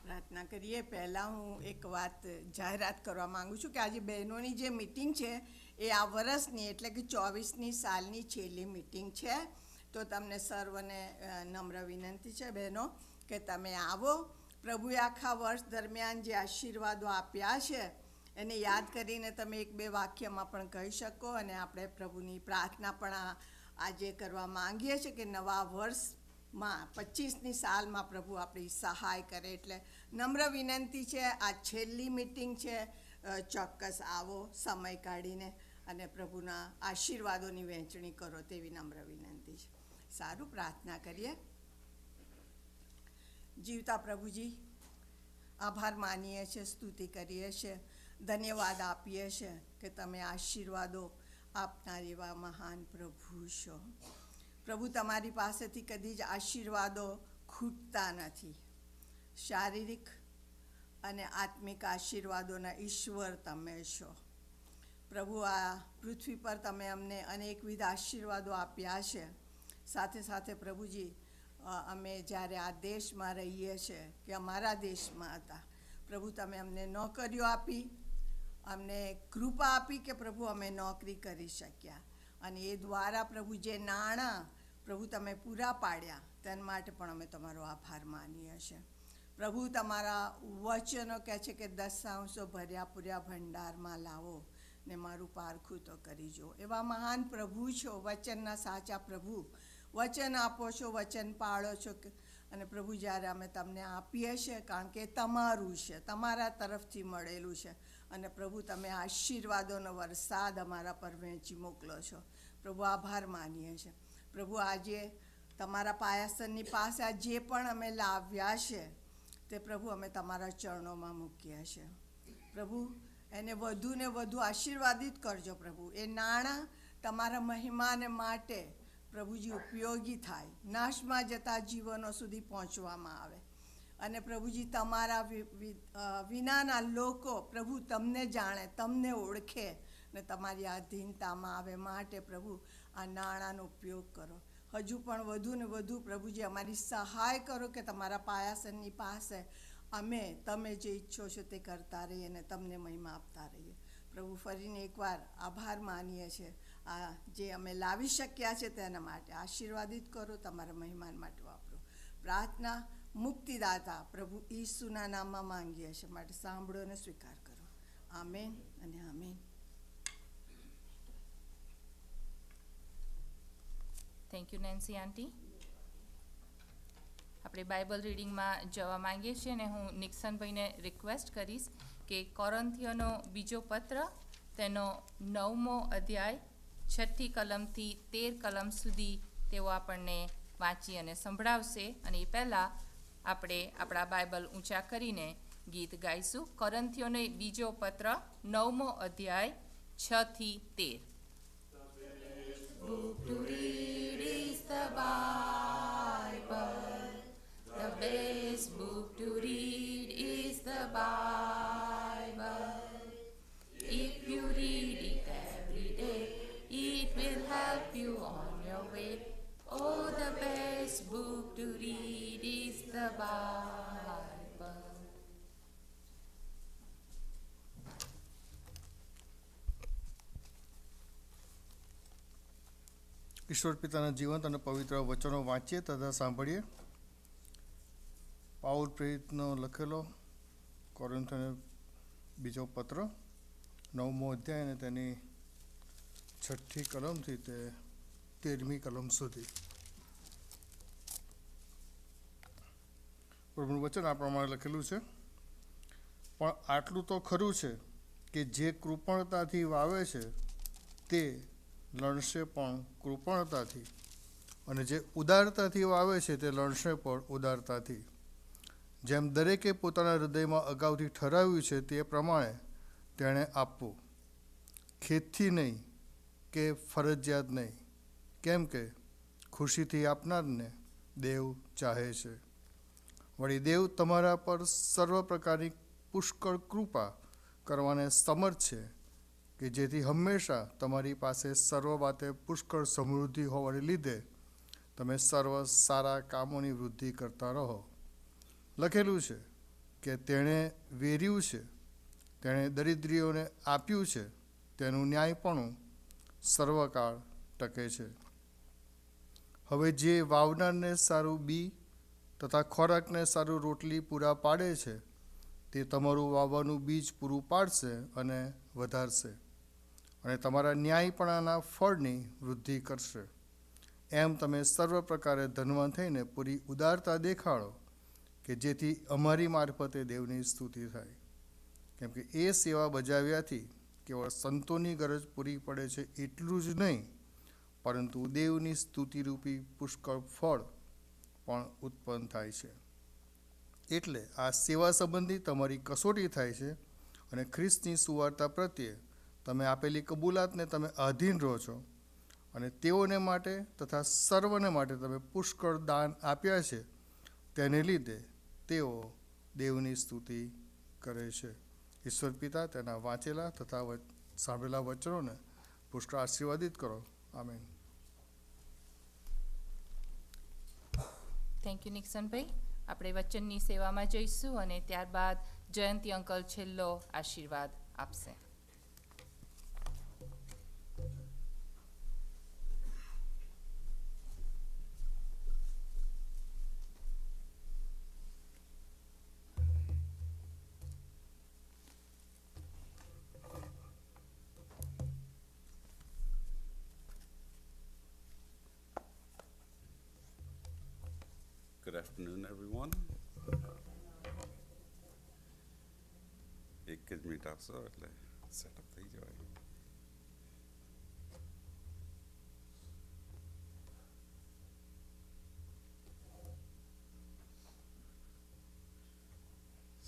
પ્રાર્થના કરીએ. પહેલાં હું એક વાત જાહેરાત કરવા માગું છું કે આજે બહેનોની જે મિટિંગ છે એ આ વર્ષની એટલે કે 24મી સાલની છેલ્લી મિટિંગ છે. તો તમને સર્વને નમ્ર વિનંતી છે બહેનો કે તમે આવો. પ્રભુએ આખા વર્ષ દરમિયાન જે આશીર્વાદો આપ્યા છે એને યાદ કરીને તમે એક બે વાક્યમાં પણ કહી શકો. અને આપણે પ્રભુની પ્રાર્થના પણ આજે કરવા માંગીએ છીએ કે નવા વર્ષમાં 25મી સાલમાં પ્રભુ આપણી સહાય કરે. એટલે નમ્ર વિનંતી છે, આ છેલ્લી મિટિંગ છે, ચોક્કસ આવો સમય કાઢીને અને પ્રભુના આશીર્વાદોની વહેંચણી કરો તેવી નમ્ર વિનંતી છે. સારું, પ્રાર્થના કરીએ. જીવતા પ્રભુજી, આભાર માનીએ છીએ, સ્તુતિ કરીએ છીએ, ધન્યવાદ આપીએ છીએ કે તમે આશીર્વાદો આપનાર એવા મહાન પ્રભુ છો. પ્રભુ, તમારી પાસેથી કદી જ આશીર્વાદો ખૂટતા નથી. શારીરિક અને આત્મિક આશીર્વાદોના ઈશ્વર તમે છો. પ્રભુ, આ પૃથ્વી પર તમે અમને અનેકવિધ આશીર્વાદો આપ્યા છે. સાથે સાથે પ્રભુજી, અમે જ્યારે આ દેશમાં રહીએ છીએ કે અમારા દેશમાં હતા, પ્રભુ તમે અમને નોકરીઓ આપી, અમને કૃપા આપી કે પ્રભુ અમે નોકરી કરી શક્યા. અને એ દ્વારા પ્રભુ જે નાણાં પ્રભુ તમે પૂરા પાડ્યા તેના માટે પણ અમે તમારો આભાર માનીએ છીએ. પ્રભુ, તમારા વચનો કહે છે કે 10 ભર્યા પૂર્યા ભંડારમાં લાવો ને મારું પારખું તો કરી જો. એવા મહાન પ્રભુ છો, વચનના સાચા પ્રભુ. વચન આપો છો, વચન પાળો છો. અને પ્રભુ, જ્યારે અમે તમને આપીએ છીએ કારણ કે તમારું છે, તમારા તરફથી મળેલું છે. અને પ્રભુ, તમે આશીર્વાદોનો વરસાદ અમારા પર વહેંચી મોકલો છો. પ્રભુ, આભાર માનીએ છીએ. પ્રભુ, આજે તમારા પાયાસનની પાસે આ જે પણ અમે લાવ્યા છે તે પ્રભુ અમે તમારા ચરણોમાં મૂકીએ છીએ. પ્રભુ, એને વધુ ને વધુ આશીર્વાદિત કરજો. પ્રભુ, એ નાણાં તમારા મહિમાને માટે પ્રભુજી ઉપયોગી થાય, નાશમાં જતા જીવનો સુધી પહોંચવામાં આવે. અને પ્રભુજી, તમારા વિનાના લોકો પ્રભુ તમને જાણે, તમને ઓળખે ને તમારી આધીનતામાં આવે માટે પ્રભુ આ નાણાંનો ઉપયોગ કરો. હજુ પણ વધુ ને વધુ પ્રભુજી અમારી સહાય કરો કે તમારા પાયાસનની પાસે અમે તમે જે ઈચ્છો છો તે કરતા રહીએ અને તમને મહિમા આપતા રહીએ. પ્રભુ, ફરીને એકવાર આભાર માનીએ છીએ. આ જે અમે લાવી શક્યા છે તેના માટે આશીર્વાદિત કરો, તમારા મહેમાન માટે વાપરો. પ્રાર્થના મુક્તિદાતા પ્રભુ ઈસુના નામમાં માંગીએ છીએ, માટે સાંભળો અને સ્વીકાર કરો. આમેન અને આમેન. થેન્ક યુ નેન્સી આંટી. આપણે બાઇબલ રીડિંગમાં જવા માંગીએ છીએ અને હું નિક્સનભાઈને રિક્વેસ્ટ કરીશ કે કોરિન્થીયોનો બીજો પત્ર તેનો 9મો અધ્યાય 6ઠ્ઠી કલમથી 13 કલમ સુધી તેઓ આપણને વાંચી અને સંભળાવશે. અને એ પહેલાં આપણે આપણા બાઇબલ ઊંચા કરીને ગીત ગાઈશું. કોરિન્થીયોનો બીજો પત્ર 9મો અધ્યાય 6 થી 13. Book to read is the Bible. The best book to read is the Bible. If you read it every day, it will help you on your way. Oh, the best book to read is the Bible. ઈશ્વર પિતાના જીવંત અને પવિત્ર વચનો વાંચીએ તથા સાંભળીએ. પાઉલ પ્રેરિતનો લખેલો કોરિન્થોને બીજો પત્ર 9મો અધ્યાય અને તેની 6ઠ્ઠી કલમથી તે 13મી કલમ સુધી. પ્રભુનું વચન આ પ્રમાણે લખેલું છે. પણ આટલું તો ખરું છે કે જે કૃપણતાથી વાવે છે તે લણશે પણ કૃપણતાથી, અને જે ઉદારતાથી વાવે છે તે લણશે પણ ઉદારતાથી. જેમ દરેકે પોતાના હૃદયમાં અગાઉથી ઠરાવ્યું છે તે પ્રમાણે તેણે આપવું, ખેદથી નહીં કે ફરજિયાત નહીં, કેમ કે ખુશીથી આપનારને દેવ ચાહે છે. વળી દેવ તમારા પર સર્વ પ્રકારની પુષ્કળ કૃપા કરવાને સમર્થ છે, કે જેથી હંમેશા તમારી પાસે સર્વ વાતે પુષ્કળ સમૃદ્ધિ હોવાને લીધે તમે સર્વ સારા કામોની વૃદ્ધિ કરતા રહો. લખેલું છે કે તેણે વેર્યું છે, તેણે દરિદ્રીઓને આપ્યું છે, તેનું ન્યાયપણું સર્વકાળ ટકે છે. હવે જે વાવનારને સારું બી તથા ખોરાકને સારું રોટલી પૂરા પાડે છે, તે તમારું વાવવાનું બીજ પૂરું પાડશે અને વધારશે, અને તમારા ન્યાયપણાના ફળની વૃદ્ધિ કરશે. એમ તમે સર્વ પ્રકારે ધનવાન થઈને પૂરી ઉદારતા દેખાડો, કે જેથી અમારી મારફતે દેવની સ્તુતિ થાય. કેમ કે એ સેવા બજાવ્યાથી કેવળ સંતોની ગરજ પૂરી પડે છે એટલું જ નહીં, પરંતુ દેવની સ્તુતિરૂપી પુષ્કળ ફળ પણ ઉત્પન્ન થાય છે. એટલે આ સેવા સંબંધી તમારી કસોટી થાય છે, અને ખ્રિસ્તની સુવાર્તા પ્રત્યે તમે આપેલી કબૂલાતને તમે આધીન રહો છો, અને તેઓને માટે તથા સર્વને માટે તમે પુષ્કળ દાન આપ્યા છે, તેને લીધે તેઓ દેવની સ્તુતિ કરે છે. ઈશ્વર પિતા તેના વાંચેલા તથા સાંભળેલા વચનોને પુષ્કળ આશીર્વાદિત કરો. આમેન. થેન્ક યુ નિક્સનભાઈ. આપણે વચનની સેવામાં જઈશું અને ત્યારબાદ જયંતી અંકલ છેલ્લો આશીર્વાદ આપશે. Good afternoon, everyone. એક જ મિનિટ આપશો એટલે સેટઅપ થઈ જવાય.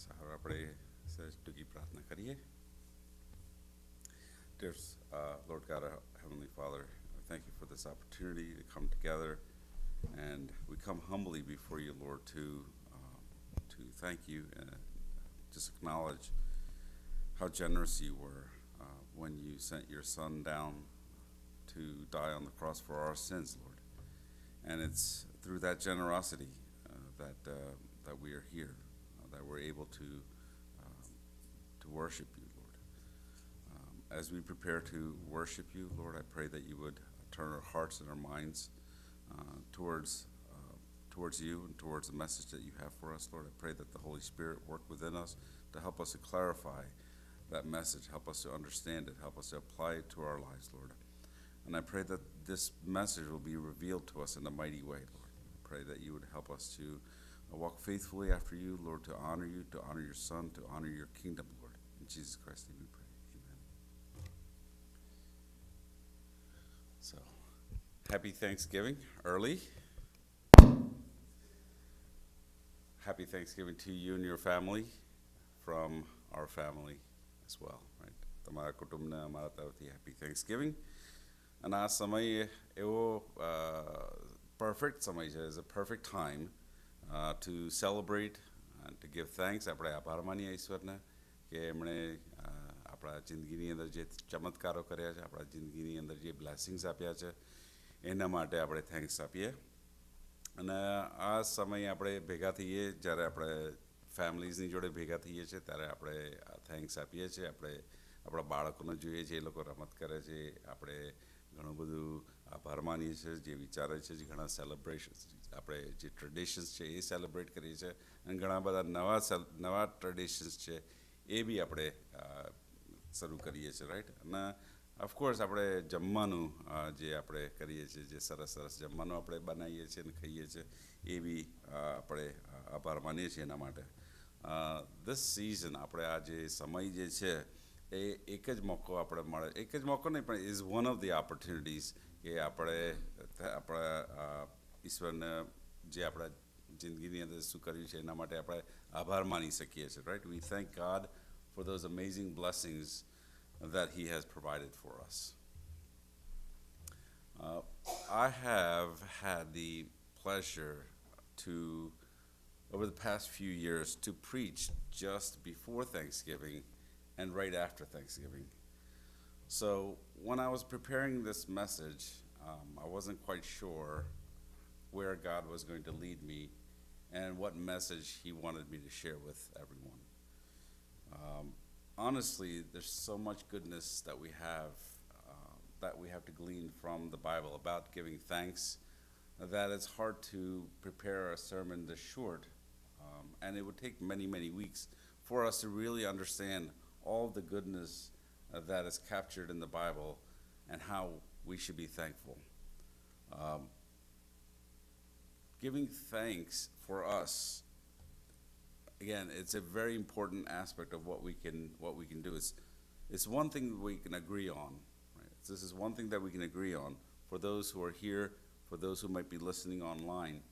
સારું, આપણે સહેજ ટૂંકી પ્રાર્થના કરીએ. Dear Lord God, our Heavenly Father, I thank you for this opportunity to come together. And we come humbly before you, Lord, to thank you and just acknowledge how generous you were when you sent your Son down to die on the cross for our sins, Lord. And it's through that generosity that we are here, that we're able to worship you, Lord. As we prepare to worship you, Lord, I pray that you would turn our hearts and our minds towards you and towards the message that you have for us, Lord. I pray that the Holy Spirit work within us to help us to clarify that message, help us to understand it, help us to apply it to our lives, Lord. And I pray that this message will be revealed to us in a mighty way, Lord. I pray that you would help us to walk faithfully after you, Lord, to honor you, to honor your Son, to honor your kingdom, Lord. In Jesus Christ's name we pray. Amen. So, happy Thanksgiving early. Happy Thanksgiving to you and your family from our family as well, right? તમારા કુટુંબને અમારા તરફથી happy Thanksgiving. અને આ સમય એવો perfect સમય છે, is a perfect time to celebrate and to give thanks. આપણે આભાર માનીએ ઈશ્વરને કે એમણે આપણા જિંદગીની અંદર જે ચમત્કારો કર્યા છે, આપણા જિંદગીની અંદર જે બ્લેસિંગ્સ આપ્યા છે, એના માટે આપણે થેન્ક્સ આપીએ. અને આ સમય આપણે ભેગા થઈએ, જ્યારે આપણે ફેમિલીઝની જોડે ભેગા થઈએ છીએ, ત્યારે આપણે થેન્ક્સ આપીએ છીએ. આપણે આપણા બાળકોને જોઈએ છીએ, એ લોકો રમત કરે છે, આપણે ઘણું બધું આભાર માનીએ છીએ, જે વિચારે છે, જે ઘણા સેલિબ્રેશન્સ આપણે જે ટ્રેડિશન્સ છે એ સેલિબ્રેટ કરીએ છીએ, અને ઘણા બધા નવા ટ્રેડિશન્સ છે એ બી આપણે શરૂ કરીએ છીએ, રાઈટ. અને ઓફકોર્સ આપણે જમવાનું જે આપણે કરીએ છીએ, જે સરસ સરસ જમવાનું આપણે બનાવીએ છીએ અને ખાઈએ છીએ, એ બી આપણે આભાર માનીએ છીએ એના માટે. ધીસ સિઝન આપણે આ જે સમય જે છે એ એક જ મોકો આપણે મળે, એક જ મોકો નહીં પણ is one of the opportunities કે આપણે આપણા ઈશ્વરને જે આપણા જિંદગીની અંદર શું કર્યું છે એના માટે આપણે આભાર માની શકીએ છીએ, right. V thank God for those amazing blessings that He has provided for us. I have had the pleasure to, over the past few years, to preach just before Thanksgiving and right after Thanksgiving. So when I was preparing this message, I wasn't quite sure where God was going to lead me and what message He wanted me to share with everyone. Honestly, there's so much goodness that we have to glean from the Bible about giving thanks that it's hard to prepare a sermon this short, and it would take many, many weeks for us to really understand all the goodness that is captured in the Bible and how we should be thankful. Giving thanks for us, again, it's a very important aspect of what we can do. It's one thing we can agree on, right? This is one thing that we can agree on for those who are here, for those who might be listening online,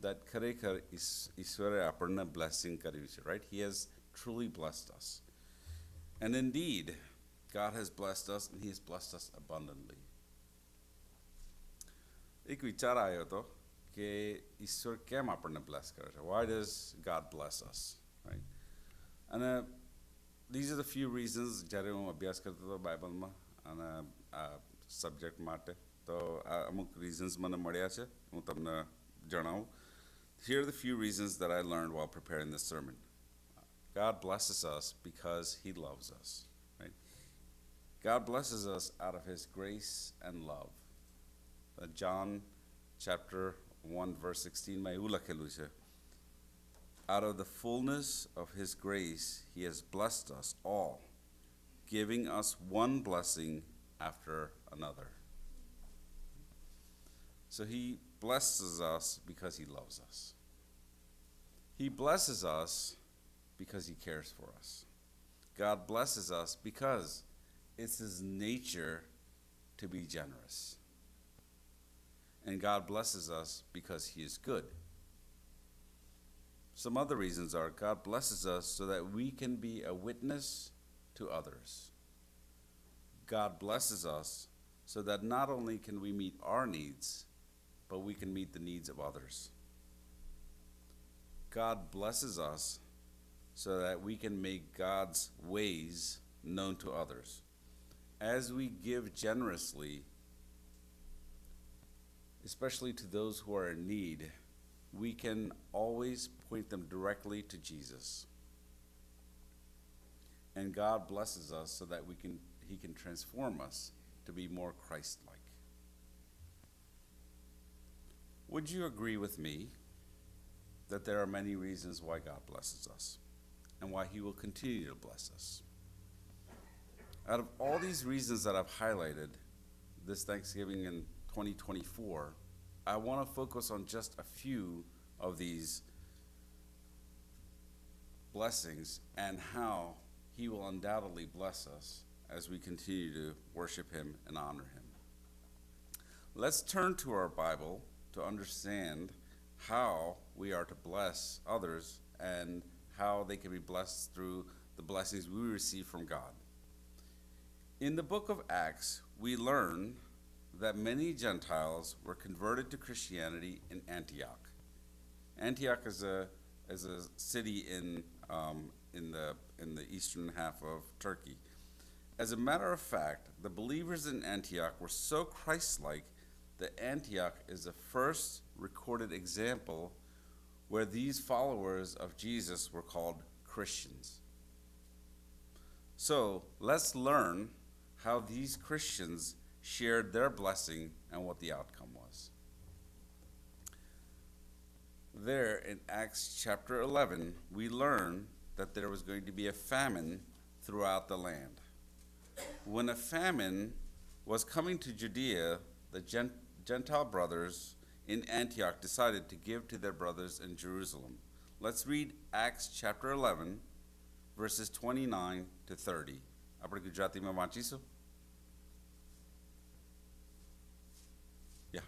that ખરેખર ઈશ્વરે આપણને blessing કર્યું છે, right? He has truly blessed us. And indeed, God has blessed us and He has blessed us abundantly. એક વિચાર આવ્યો હતો કે ઈશ્વર કેમ આપણને બ્લેસ કરે છે? Why does God bless us, right? And these are the few reasons જ્યારે હું અભ્યાસ કરતો હતો બાઇબલમાં અને આ સબ્જેક્ટ માટે, તો આ અમુક રીઝન્સ મને મળ્યા છે, હું તમને જણાવું. Here are the few reasons that I learned while preparing this sermon. God blesses us because He loves us, right? God blesses us out of His grace and love. John chapter 1 verse 16 માં એવું લખેલું છે, out of the fullness of His grace He has blessed us all, giving us one blessing after another. So He blesses us because He loves us. He blesses us because He cares for us. God blesses us because it's His nature to be generous. And God blesses us because He is good. Some other reasons are God blesses us so that we can be a witness to others. God blesses us so that not only can we meet our needs, but we can meet the needs of others. God blesses us so that we can make God's ways known to others. As we give generously, especially to those who are in need, we can always point them directly to Jesus. And God blesses us so that He can transform us to be more Christ-like. Would you agree with me that there are many reasons why God blesses us and why He will continue to bless us? Out of all these reasons that I've highlighted this Thanksgiving in 2024, I want to focus on just a few of these blessings and how He will undoubtedly bless us as we continue to worship Him and honor Him. Let's turn to our Bible to understand how we are to bless others and how they can be blessed through the blessings we receive from God. In the book of Acts, we learn that many Gentiles were converted to Christianity in Antioch. Antioch is a city in the eastern half of Turkey. As a matter of fact, the believers in Antioch were so Christ-like that Antioch is the first recorded example where these followers of Jesus were called Christians. So let's learn how these Christians shared their blessing and what the outcome was. There in Acts chapter 11, we learn that there was going to be a famine throughout the land. When a famine was coming to Judea, the Gentile brothers in Antioch decided to give to their brothers in Jerusalem. Let's read Acts chapter 11, verses 29 to 30. આપણે ગુજરાતીમાં વાંચીશું? Yeah.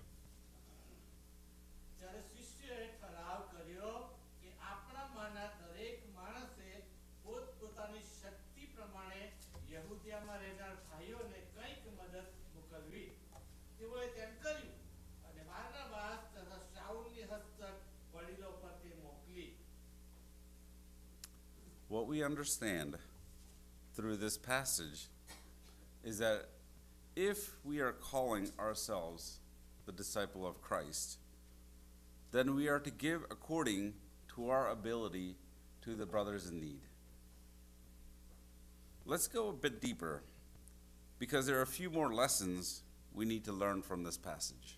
જ્યારે શિષ્યોએ ઠરાવ કર્યો કે આપણામાંના દરેક માણસે પોતપોતાની શક્તિ પ્રમાણે યહૂદિયામાં રહેનાર ભાઈઓને કંઈક મદદ મોકલવી, તેઓએ તેમ કર્યું અને બારનાબાસ તથા શાઉલની હસ્તક વડીલો પર તે મોકલી. What we understand through this passage is that if we are calling ourselves the disciple of Christ, then we are to give according to our ability to the brothers in need. Let's go a bit deeper, because there are a few more lessons we need to learn from this passage.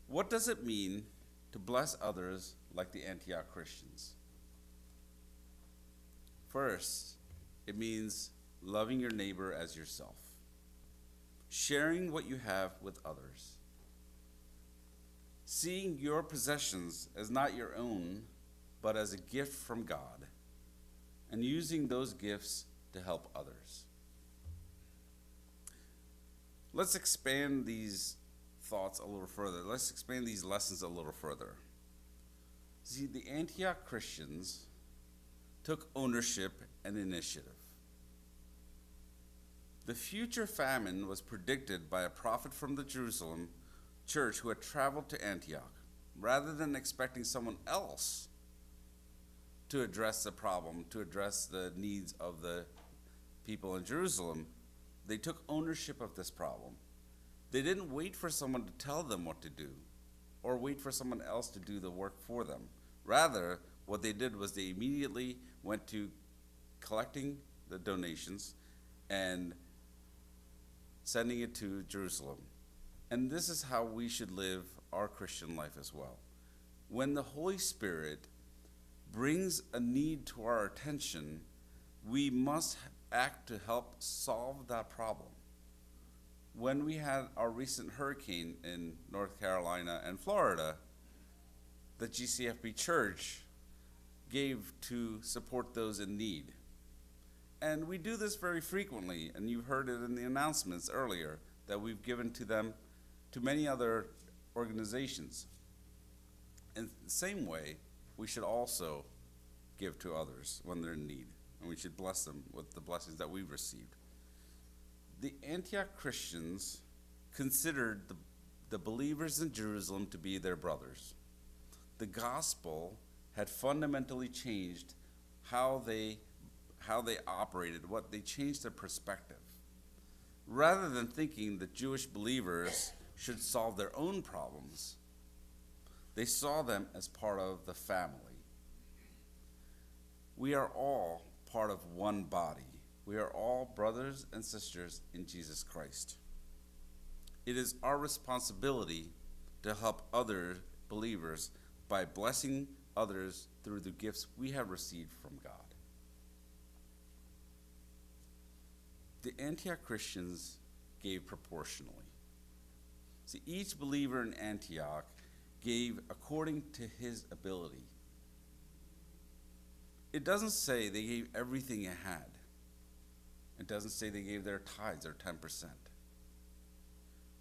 What does it mean to bless others like the Antioch Christians? First, it means loving your neighbor as yourself, sharing what you have with others, seeing your possessions as not your own, but as a gift from God, and using those gifts to help others. Let's expand these thoughts a little further. Let's expand these lessons a little further. See, the Antioch Christians took ownership and initiative. The future famine was predicted by a prophet from the Jerusalem church who had traveled to Antioch. Rather than expecting someone else to address the problem, to address the needs of the people in Jerusalem, they took ownership of this problem. They didn't wait for someone to tell them what to do or wait for someone else to do the work for them. Rather, what they did was they immediately went to collecting the donations and sending it to Jerusalem. And this is how we should live our Christian life as well. When the Holy Spirit brings a need to our attention, we must act to help solve that problem. When we had our recent hurricane in North Carolina and Florida, the GCFB Church gave to support those in need. And we do this very frequently, and you've heard it in the announcements earlier, that we've given to them, to many other organizations. In the same way, we should also give to others when they're in need, and we should bless them with the blessings that we've received. The Antioch Christians considered the believers in Jerusalem to be their brothers. The gospel had fundamentally changed how they operated, they changed their perspective. Rather than thinking that Jewish believers should solve their own problems, they saw them as part of the family. We are all part of one body. We are all brothers and sisters in Jesus Christ. It is our responsibility to help other believers by blessing others through the gifts we have received from God. The Antioch Christians gave proportionally. See, each believer in Antioch gave according to his ability. It doesn't say they gave everything they had. It doesn't say they gave their tithes or 10%.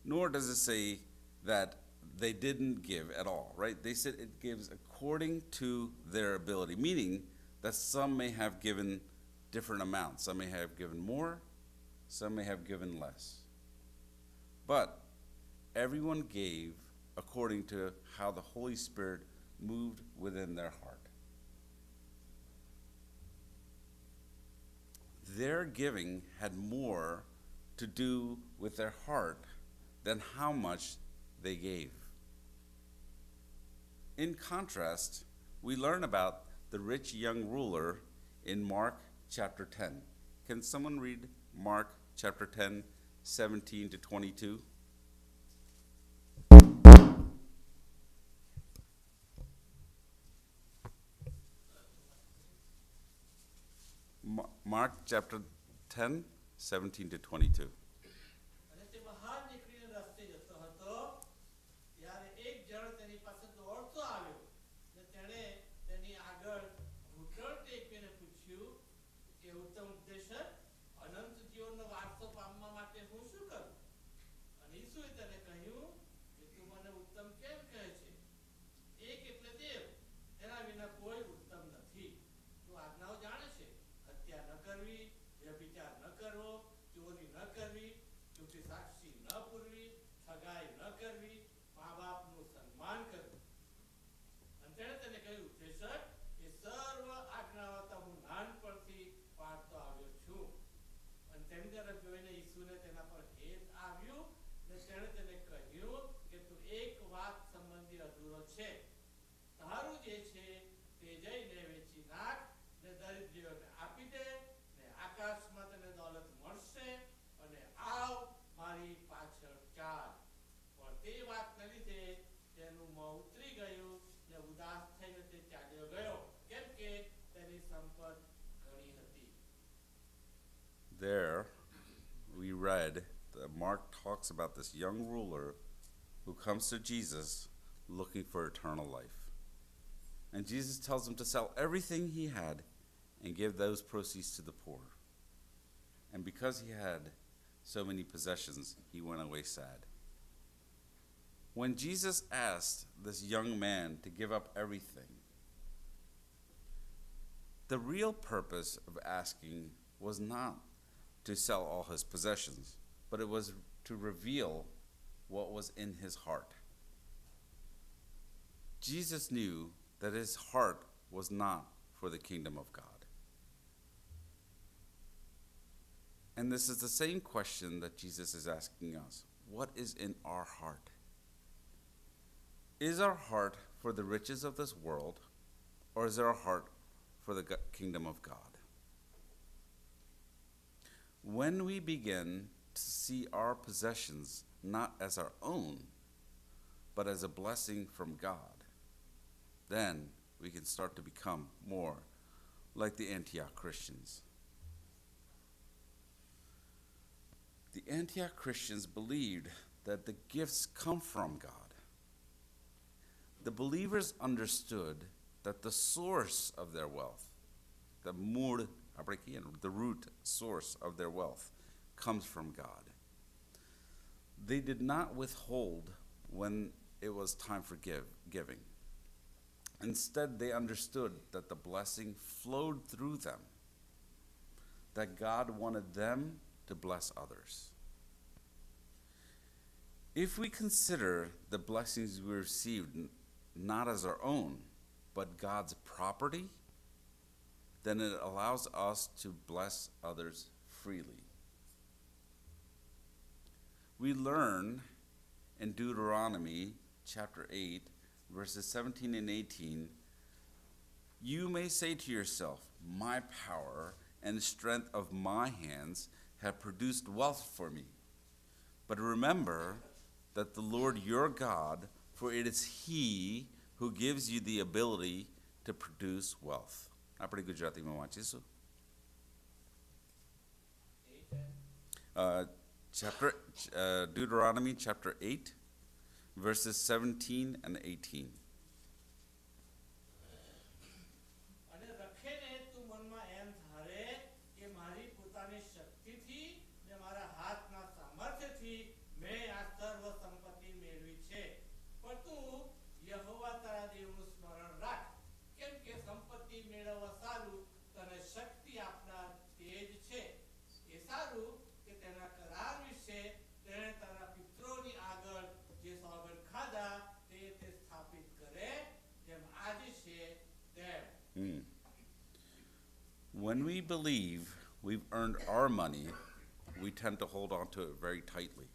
Nor does it say that they didn't give at all, right? They said it gives according to their ability, meaning that some may have given different amounts. Some may have given more, some may have given less. But everyone gave according to how the Holy Spirit moved within their heart. Their giving had more to do with their heart than how much they gave. In contrast, we learn about the rich young ruler in Mark chapter 10. Can someone read Mark chapter 10, 17 to 22. Mark chapter 10, 17 to 22. અને તે બહાર નીકળીને રસ્તે જતો હતો ત્યારે એક જણ તેની પાસે દોડતો આવ્યો ને તેણે તેની આગળ ઘૂંટણ ટેકવીને પૂછ્યું કે ઉત્તમ ઉપદેશક અનંત જીવનનો વારસો પામવા માટે હું શું કરું? અને ઈસુએ તેને કહ્યું કે તું મને ઉત્તમ કેમ કહે છે? એક એટલે દેવ, તેના વિના કોઈ ઉત્તમ નથી. તું આજ્ઞાઓ જાણે છે, હત્યા ન કરવી, વ્યભિચાર ન કરવો, ચોરી ન કરવી, જૂઠી સાક્ષી ન પૂરવી, ઠગાઈ ન કરવી, મા બાપનું સન્માન કરવું. અને તેણે તેને કહ્યું, ઉપદેશક, એ સર્વ આજ્ઞાઓ તો હું નાનપણથી પાળતો આવ્યો છું. અને તેની તરફ જોઈને ઈસુને તેના પર હેત આવ્યું ને તેણે તેને કહ્યું કે તું એક વાત સંબંધી અધૂરો છે. તારું જે છે તે જઈને વેચી નાખ ને દરિદ્રીઓને આપી દે ને આકાશમાં તને દોલત મળશે અને આવ મારી પાછળ ચાલ. પણ તે વાતને લીધે તેનું મોં ઉતરી ગયું ને ઉદાસ થઈને તે ચાલ્યો ગયો, કેમ કે તેની સંપત ઘણી હતી. There we read that Mark talks about this young ruler who comes to Jesus looking for eternal life. And Jesus tells him to sell everything he had and give those proceeds to the poor. And because he had so many possessions, he went away sad. When Jesus asked this young man to give up everything, the real purpose of asking was not to sell all his possessions, but it was to reveal what was in his heart. Jesus knew that his heart was not for the kingdom of God. And this is the same question that Jesus is asking us. What is in our heart? Is our heart for the riches of this world, or is our heart for the kingdom of God? When we begin to see our possessions not as our own, but as a blessing from God, then we can start to become more like the Antioch Christians. The Antioch Christians believed that the gifts come from God. The believers understood that the source of their wealth, the root source of their wealth, comes from God. They did not withhold when it was time for giving. Instead, they understood that the blessing flowed through them, that God wanted them to bless others. If we consider the blessings we received not as our own, but God's property, then it allows us to bless others freely. We learn in Deuteronomy chapter 8, verses 17 and 18, you may say to yourself, my power and the strength of my hands have produced wealth for me. But remember that the Lord your God, for it is He who gives you the ability to produce wealth. આપણે ગુજરાતીમાં વાંચીશું. Deuteronomy chapter 8, verses 17 and 18. અને રખેને તું મનમાં એમ ધારે કે મારી પોતાની શક્તિથી ને મારા હાથના સામર્થ્યથી મેં આ સર્વ સંપત્તિ મેળવી છે. પણ તું યહોવા તારા દેવનું સ્મરણ રાખ, કેમ કે સંપત્તિ મેળવવા સારું તને શક્તિ આપનાર તે જ છે. એ સારું કે તેના કરાર વિશે તેણે તારા પિત્રોની આગળ જે સોગંદ ખાધા તે સ્થાપિત કરે, જેમ આજે છે તેમ. When we believe we've earned our money, we tend to hold on to it very tightly.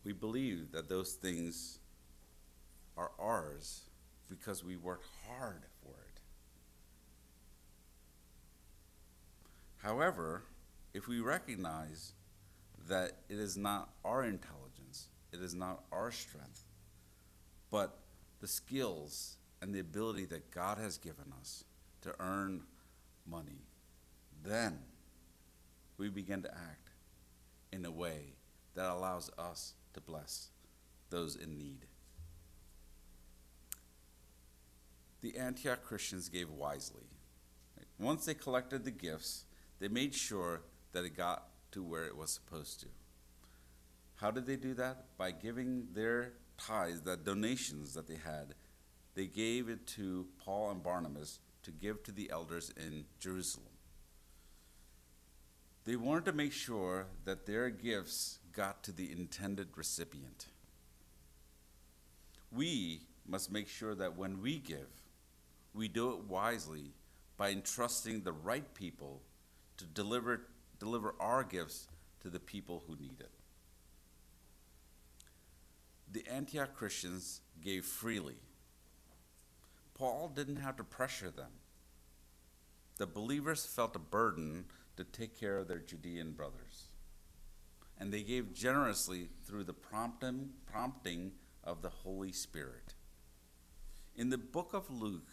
We believe that those things are ours because we worked hard for it. However, if we recognize that it is not our intelligence, it is not our strength, but the skills and the ability that God has given us to earn money, then we begin to act in a way that allows us to bless those in need. The Antioch Christians gave wisely. Once they collected the gifts, they made sure that it got to where it was supposed to. How did they do that? By giving their tithes, the donations that they had, they gave it to Paul and Barnabas to give to the elders in Jerusalem. They wanted to make sure that their gifts got to the intended recipient. We must make sure that when we give, we do it wisely by entrusting the right people to deliver our gifts to the people who need it. The Antioch Christians gave freely. Paul didn't have to pressure them. The believers felt a burden to take care of their Judean brothers, and they gave generously through the prompting of the Holy Spirit. In the book of Luke,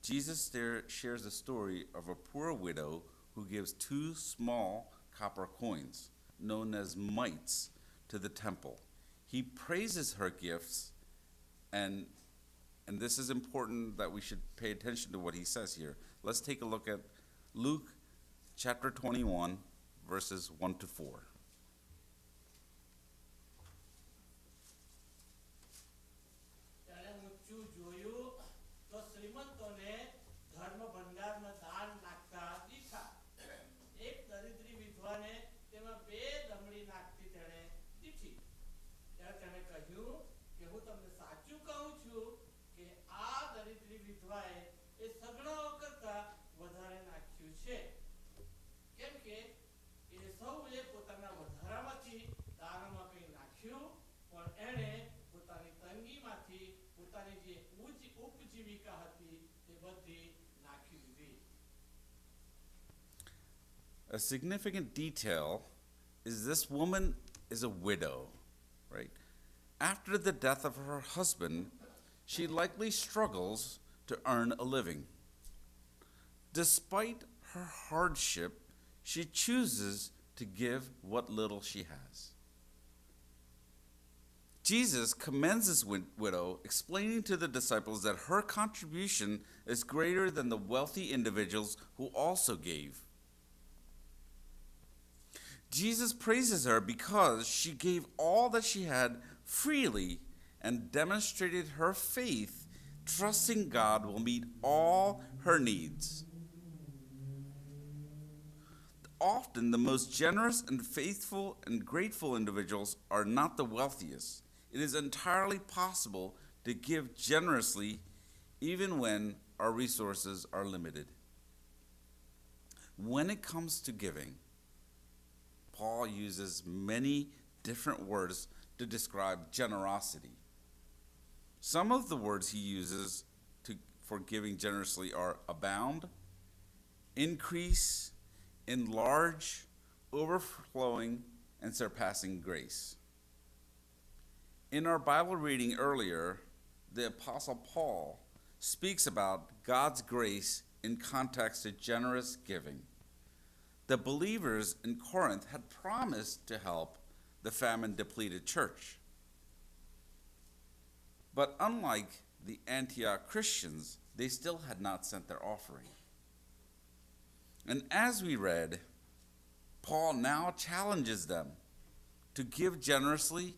Jesus shares the story of a poor widow who gives 2 small copper coins, known as mites, to the temple. He praises her gifts, and this is important that we should pay attention to what he says here. Let's take a look at Luke chapter 21, verses 1 to 4. ત્યારે ઊંચું જોયું તો શ્રીમંતોને ધર્મ ભંડારમાં દાન નાખતા દીઠા. એક દરિદ્રી વિધવાને તેમાં 2 દમડી નાખતી તેણે દીઠી. ત્યારે તેણે કહ્યું કે હું તમને સાચું કહું છું કે આ દરિદ્રી વિધવાએ એ સગડાઓ કરતા વધારે નાખ્યું છે. કેમ કે એ સૌએ પોતાના વધારામાંથી દાનમાં કંઈ નાખ્યું, પણ એણે પોતાની તંગીમાંથી પોતાની જે ઉપજીવિકા હતી તે બધી નાખી દીધી. A significant detail is this woman is a widow, right? After the death of her husband, she likely struggles to earn a living. Despite her hardship, she chooses to give what little she has. Jesus commends this widow, explaining to the disciples that her contribution is greater than the wealthy individuals who also gave. Jesus praises her because she gave all that she had freely and demonstrated her faith, trusting God will meet all her needs. Often, the most generous and faithful and grateful individuals are not the wealthiest. It is entirely possible to give generously even when our resources are limited. When it comes to giving, Paul uses many different words to describe generosity. Some of the words he uses for giving generously are abound, increase, enlarge, overflowing, and surpassing grace. In our Bible reading earlier, the Apostle Paul speaks about God's grace in context to generous giving. The believers in Corinth had promised to help the famine-depleted church. But unlike the Antioch Christians, they still had not sent their offering. And as we read, Paul now challenges them to give generously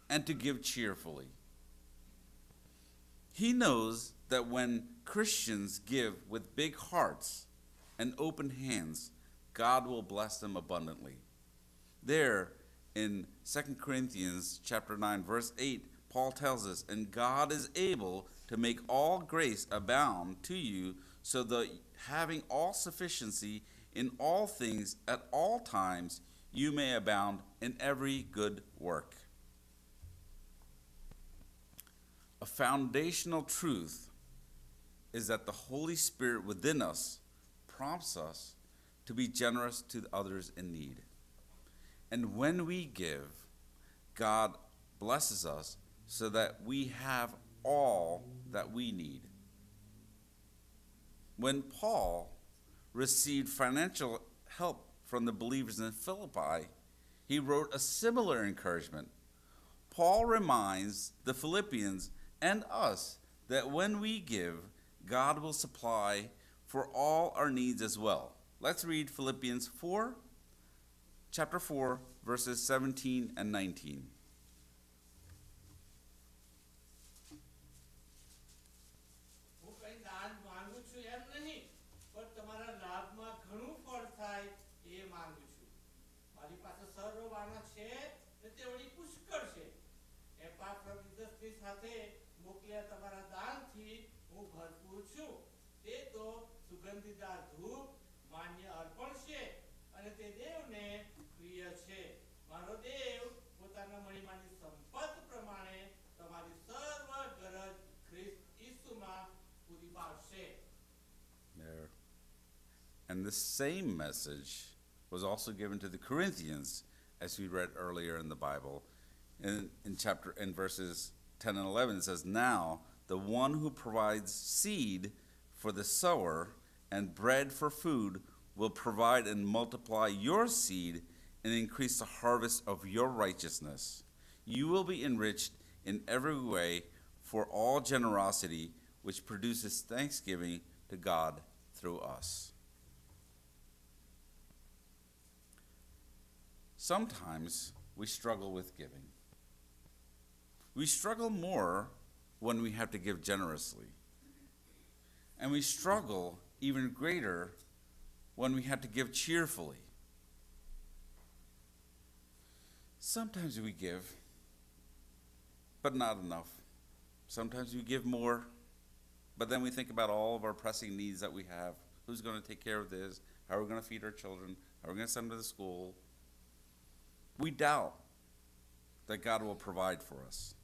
and to give cheerfully. He knows that when Christians give with big hearts and open hands, God will bless them abundantly. There in 2 Corinthians chapter 9 verse 8, Paul tells us, "And God is able to make all grace abound to you, so that having all sufficiency in all things at all times, you may abound in every good work." A foundational truth is that the Holy Spirit within us prompts us to be generous to others in need. And when we give, God blesses us so that we have all that we need. When Paul received financial help from the believers in Philippi, he wrote a similar encouragement. Paul reminds the Philippians and us that when we give, God will supply for all our needs as well. Let's read Philippians chapter 4, verses 17 and 19. હું કંઈ દાન માંગુ છું એમ નહીં, પણ તમારા લાભમાં ઘણું ફળ થાય એ માંગુ છું. મારી પાસે સર્વવાના છે ને તે વળી પુષ્કળ છે. એપાફ્રોડિટસની સાથે મોકલ્યા તમારા દાનથી હું ભરપૂર છું. તે તો સુગંધીદાર ધૂપ માન્ય અર્પણ છે અને તે દેવને પ્રિય છે. મારો દેવ પોતાના મહિમાની સંપત પ્રમાણે તમારી સર્વ ગરજ ખ્રિસ્ત ઈસુમાં પૂરી પાડશે. There. And the same message was also given to the Corinthians, as we read earlier in the Bible. In verses 10 and 11, it says, "Now the one who provides seed for the sower and bread for food will provide and multiply your seed and increase the harvest of your righteousness. You will be enriched in every way for all generosity, which produces thanksgiving to God through us." Sometimes we struggle with giving. We struggle more when we have to give generously. And we struggle even greater when we have to give cheerfully. Sometimes we give, but not enough. Sometimes we give more, but then we think about all of our pressing needs that we have. Who's going to take care of this? How are we going to feed our children? How are we going to send them to the school? We doubt that God will provide for us.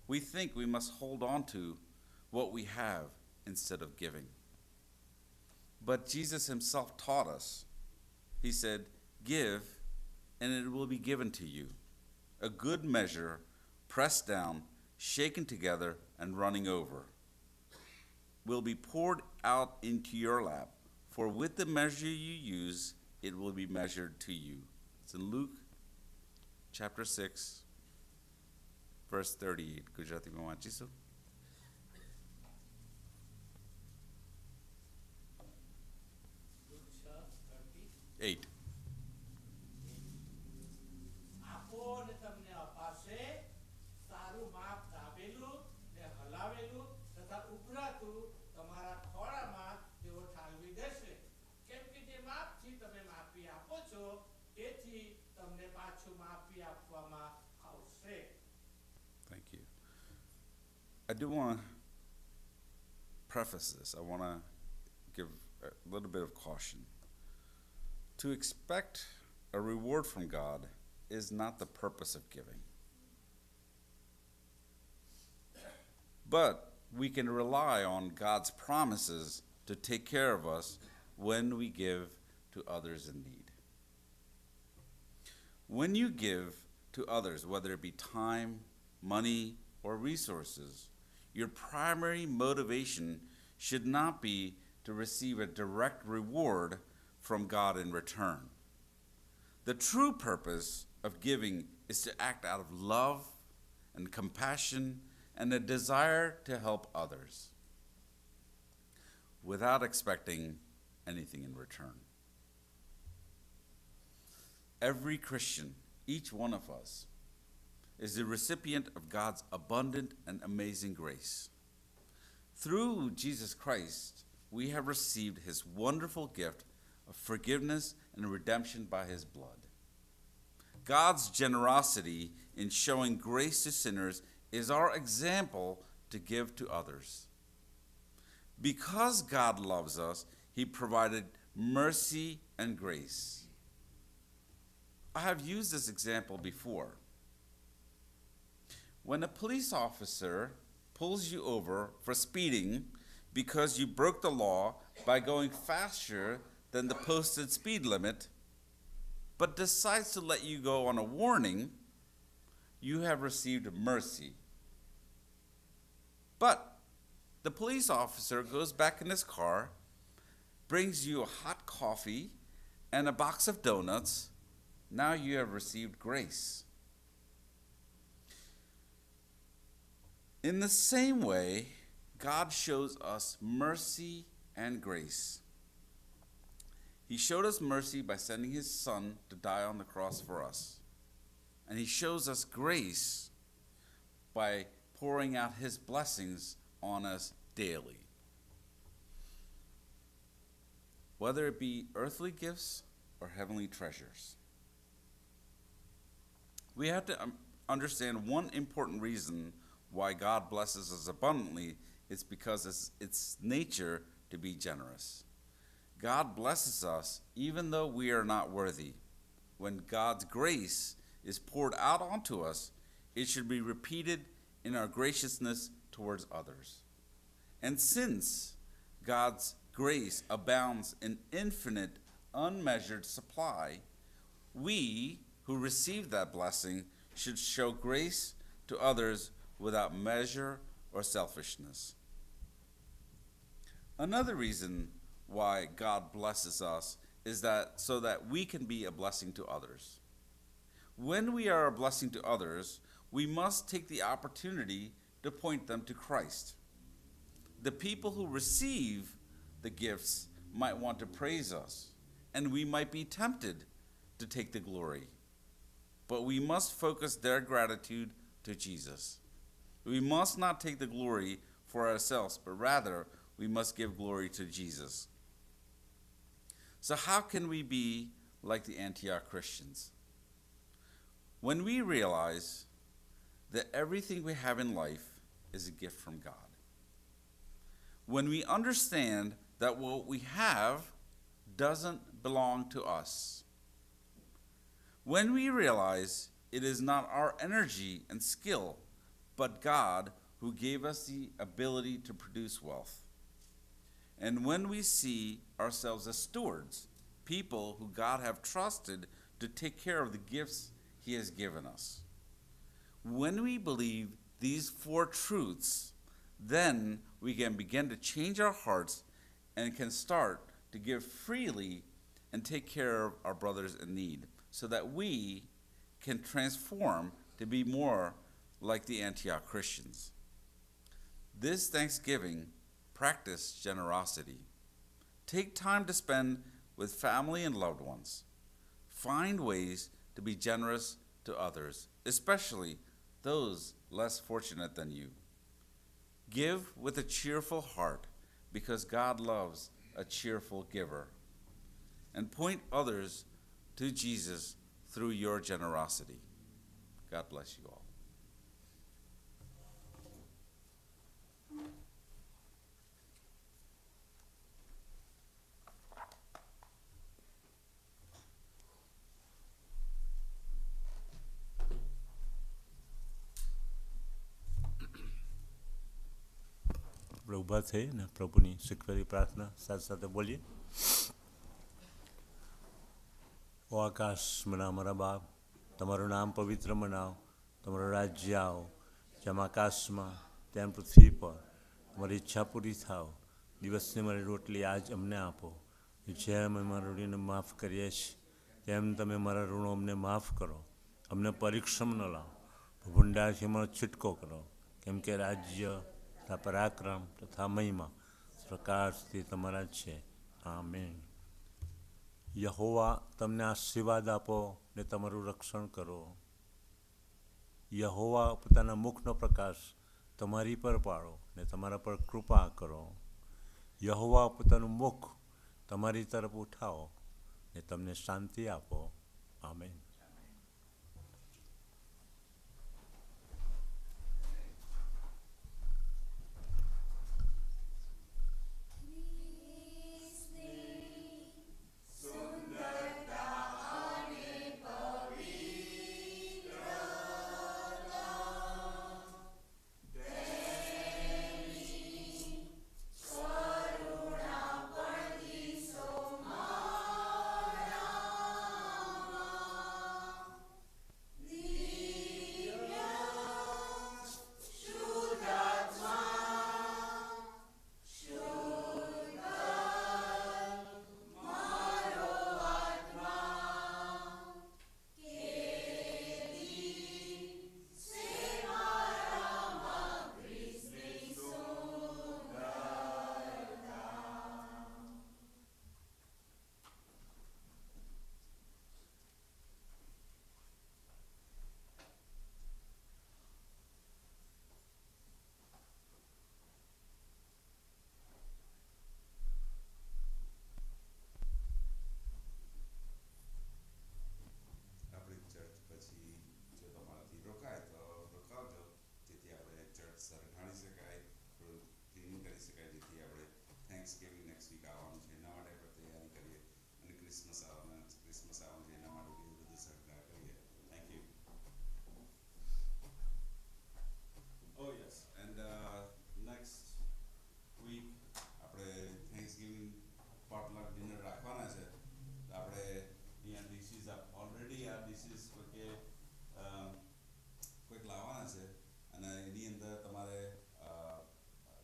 We think we must hold on to what we have instead of giving. But Jesus himself taught us. He said, "Give, and it will be given to you. A good measure, pressed down, shaken together, and running over, will be poured out into your lap. For with the measure you use, it will be measured to you." It's in Luke chapter 6, verse 38. ગુજરાતીમાં વાંચીશું. Luke 6:38. 8. આપો ને તમને અપાશે, સારું માપ દાબેલું ને હલાવેલું તથા ઉભરાતું તમારા ખોળામાં તેઓ ઠાલવી દેશે. કેમ કે જે માપથી તમે માપી આપો છો, તેથી તમને પાછું માપી આપવામાં આવશે. Thank you. I do want to preface this. I want to give a little bit of caution. To expect a reward from God is not the purpose of giving. But we can rely on God's promises to take care of us when we give to others in need. When you give to others, whether it be time, money, or resources, your primary motivation should not be to receive a direct reward from God in return. The true purpose of giving is to act out of love and compassion and a desire to help others without expecting anything in return. Every Christian, each one of us, is the recipient of God's abundant and amazing grace. Through Jesus Christ, we have received his wonderful gift of forgiveness and redemption by his blood. God's generosity in showing grace to sinners is our example to give to others. Because God loves us, he provided mercy and grace. I have used this example before. When a police officer pulls you over for speeding because you broke the law by going faster than the posted speed limit, but decides to let you go on a warning, you have received mercy. But the police officer goes back in his car, brings you a hot coffee and a box of donuts. Now you have received grace. In the same way, God shows us mercy and grace. He showed us mercy by sending his Son to die on the cross for us. And he shows us grace by pouring out his blessings on us daily. Whether it be earthly gifts or heavenly treasures. We have to understand one important reason why God blesses us abundantly. It's because it's nature to be generous. God blesses us even though we are not worthy. When God's grace is poured out onto us, it should be repeated in our graciousness towards others. And since God's grace abounds in infinite, unmeasured supply, we who receive that blessing should show grace to others without measure or selfishness. Another reason why God blesses us is that so that we can be a blessing to others. When we are a blessing to others, we must take the opportunity to point them to Christ. The people who receive the gifts might want to praise us, and we might be tempted to take the glory. But we must focus their gratitude to Jesus. We must not take the glory for ourselves, but rather we must give glory to Jesus. So how can we be like the Antioch Christians? When we realize that everything we have in life is a gift from God. When we understand that what we have doesn't belong to us. When we realize it is not our energy and skill, but God who gave us the ability to produce wealth. And when we see ourselves as stewards, people who God have trusted to take care of the gifts he has given us. When we believe these four truths, then we can begin to change our hearts and can start to give freely and take care of our brothers in need so that we can transform to be more like the Antioch Christians. This Thanksgiving, practice generosity. Take time to spend with family and loved ones. Find ways to be generous to others, especially those less fortunate than you. Give with a cheerful heart because God loves a cheerful giver. And point others to Jesus through your generosity. God bless you all. આપણે ઊભા થઈ ને પ્રભુની શીખવેલી પ્રાર્થના સાથે સાથે બોલીએ. ઓ આકાશ મના મારા બાપ, તમારું નામ પવિત્ર મનાવ, તમારું રાજ્ય આવો, જેમ આકાશમાં તેમ પૃથ્વી પર તમારી ઈચ્છા પૂરી થાવ. દિવસની મારી રોટલી આજ અમને આપો, જેમ અમે મારા ઋણીને માફ કરીએ છીએ તેમ તમે મારા ઋણો અમને માફ કરો. અમને પરીક્ષામાં ન લાવો, ભૂંડાથી અમારો છૂટકો કરો, કેમ કે રાજ્ય તથા પરાક્રમ તથા મહિમા પ્રકાશથી તમારા જ છે. આમેન. યહોવા તમને આશીર્વાદ આપો ને તમારું રક્ષણ કરો. યહોવા પોતાના મુખનો પ્રકાશ તમારી પર પાડો ને તમારા પર કૃપા કરો. યહોવા પોતાનું મુખ તમારી તરફ ઉઠાવો ને તમને શાંતિ આપો. આમેન. સ્વરૂણા પણ દિસો માં નેક્સ્ટ વીક આવવાનું છે એના માટે આપણે તૈયારી કરીએ અને ક્રિસમસ આવવાનું છે એના માટે બી બધું સરકાર કરીએ. Thank you. Oh yes, and next week આપણે થેન્ક્સગિવિંગ પોટલક ડિનર રાખવાના છે. તો આપણે અહીંયા ડિશિસ ઓલરેડી આ ડિશિસ કોઈક લાવવાના છે અને એની અંદર તમારે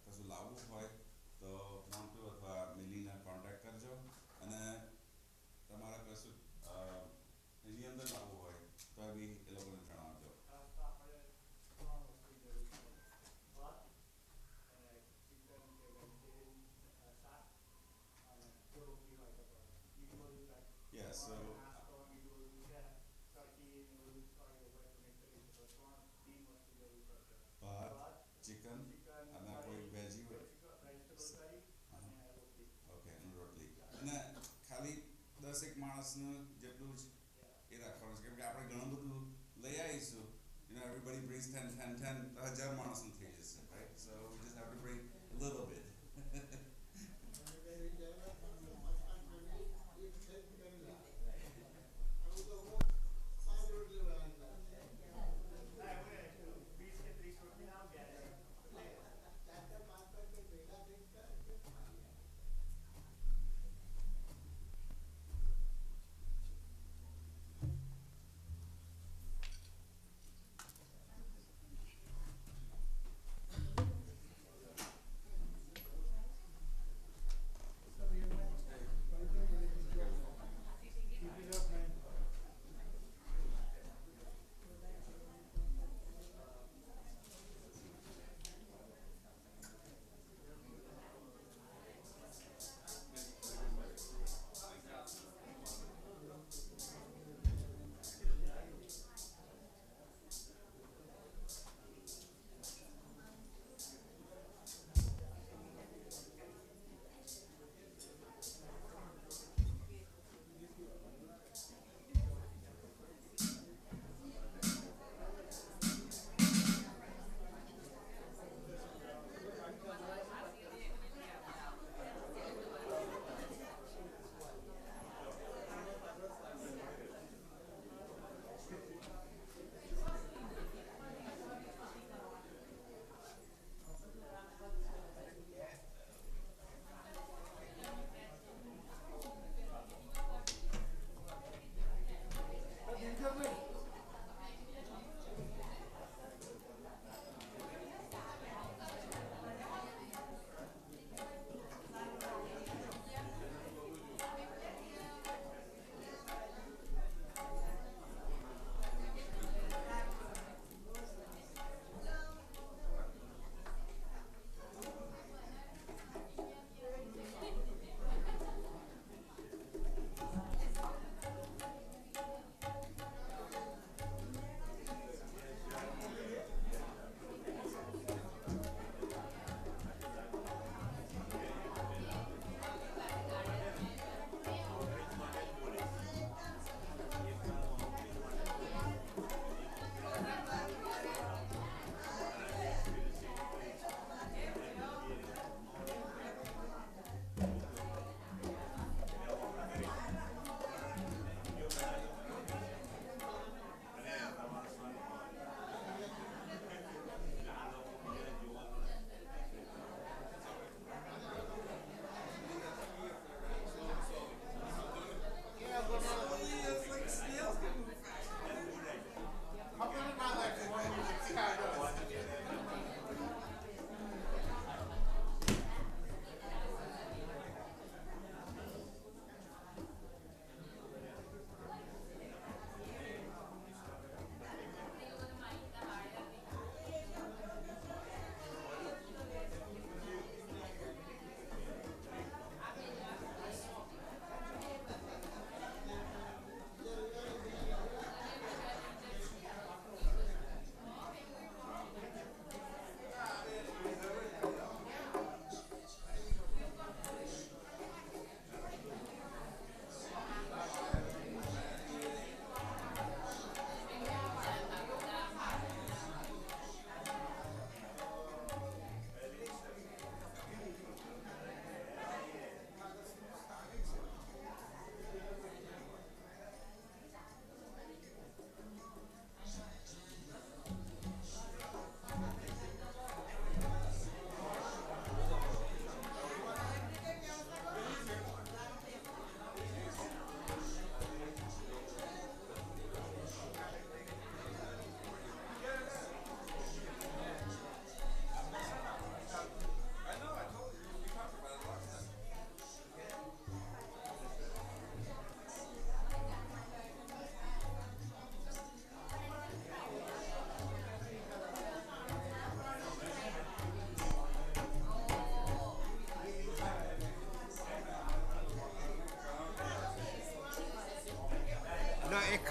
કશું લાવવું હોય તો મોન્ટુ અથવા મિલીને કોન્ટેક્ટ કરજો અને તમારે કશું એની અંદર લાવવું હોય તો બી એ લોકોને જણાવજો. ખાસ તો આપણે 3 વસ્તુ જરૂર છે. ભાત અને ચિકન કે વેજીટેરિયન શાક અને જો રોટલી હોય તો બીજું બધું કાંઈ Yes, so નાસ્તો બીજું બધું છે ટર્કી ને બધું હોય એવું તમે કરી શકો. 3 વસ્તુ જરૂર પડશે. ભાત, ચિકન અને કોઈ વેજી હોય. વેજીટેબલ કરી અને રોટલી. ઓકે, અને રોટલી અને ખાલી 10 એક માણસનું જેટલું જ એ રાખવાનું છે કેમ કે આપણે ઘણું બધું લઈ આવીશું. Everybody brings 10 તો 1000 માણસનું થઈ જશે, right? So we just have to bring a little bit.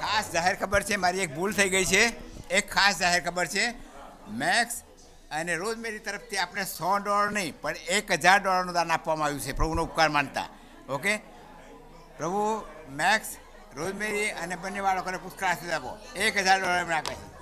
ખાસ જાહેર ખબર છે, મારી એક ભૂલ થઈ ગઈ છે. એક ખાસ જાહેર ખબર છે, મેક્સ અને રોઝમેરી તરફથી આપણે $100 નહીં પણ $1000 દાન આપવામાં આવ્યું છે પ્રભુનો ઉપકાર માનતા. ઓકે, પ્રભુ મેક્સ, રોઝમેરી અને બંને બાળકોને પુષ્કળ આશીર્વાદ આપો. $1000 એમણે આપે છે.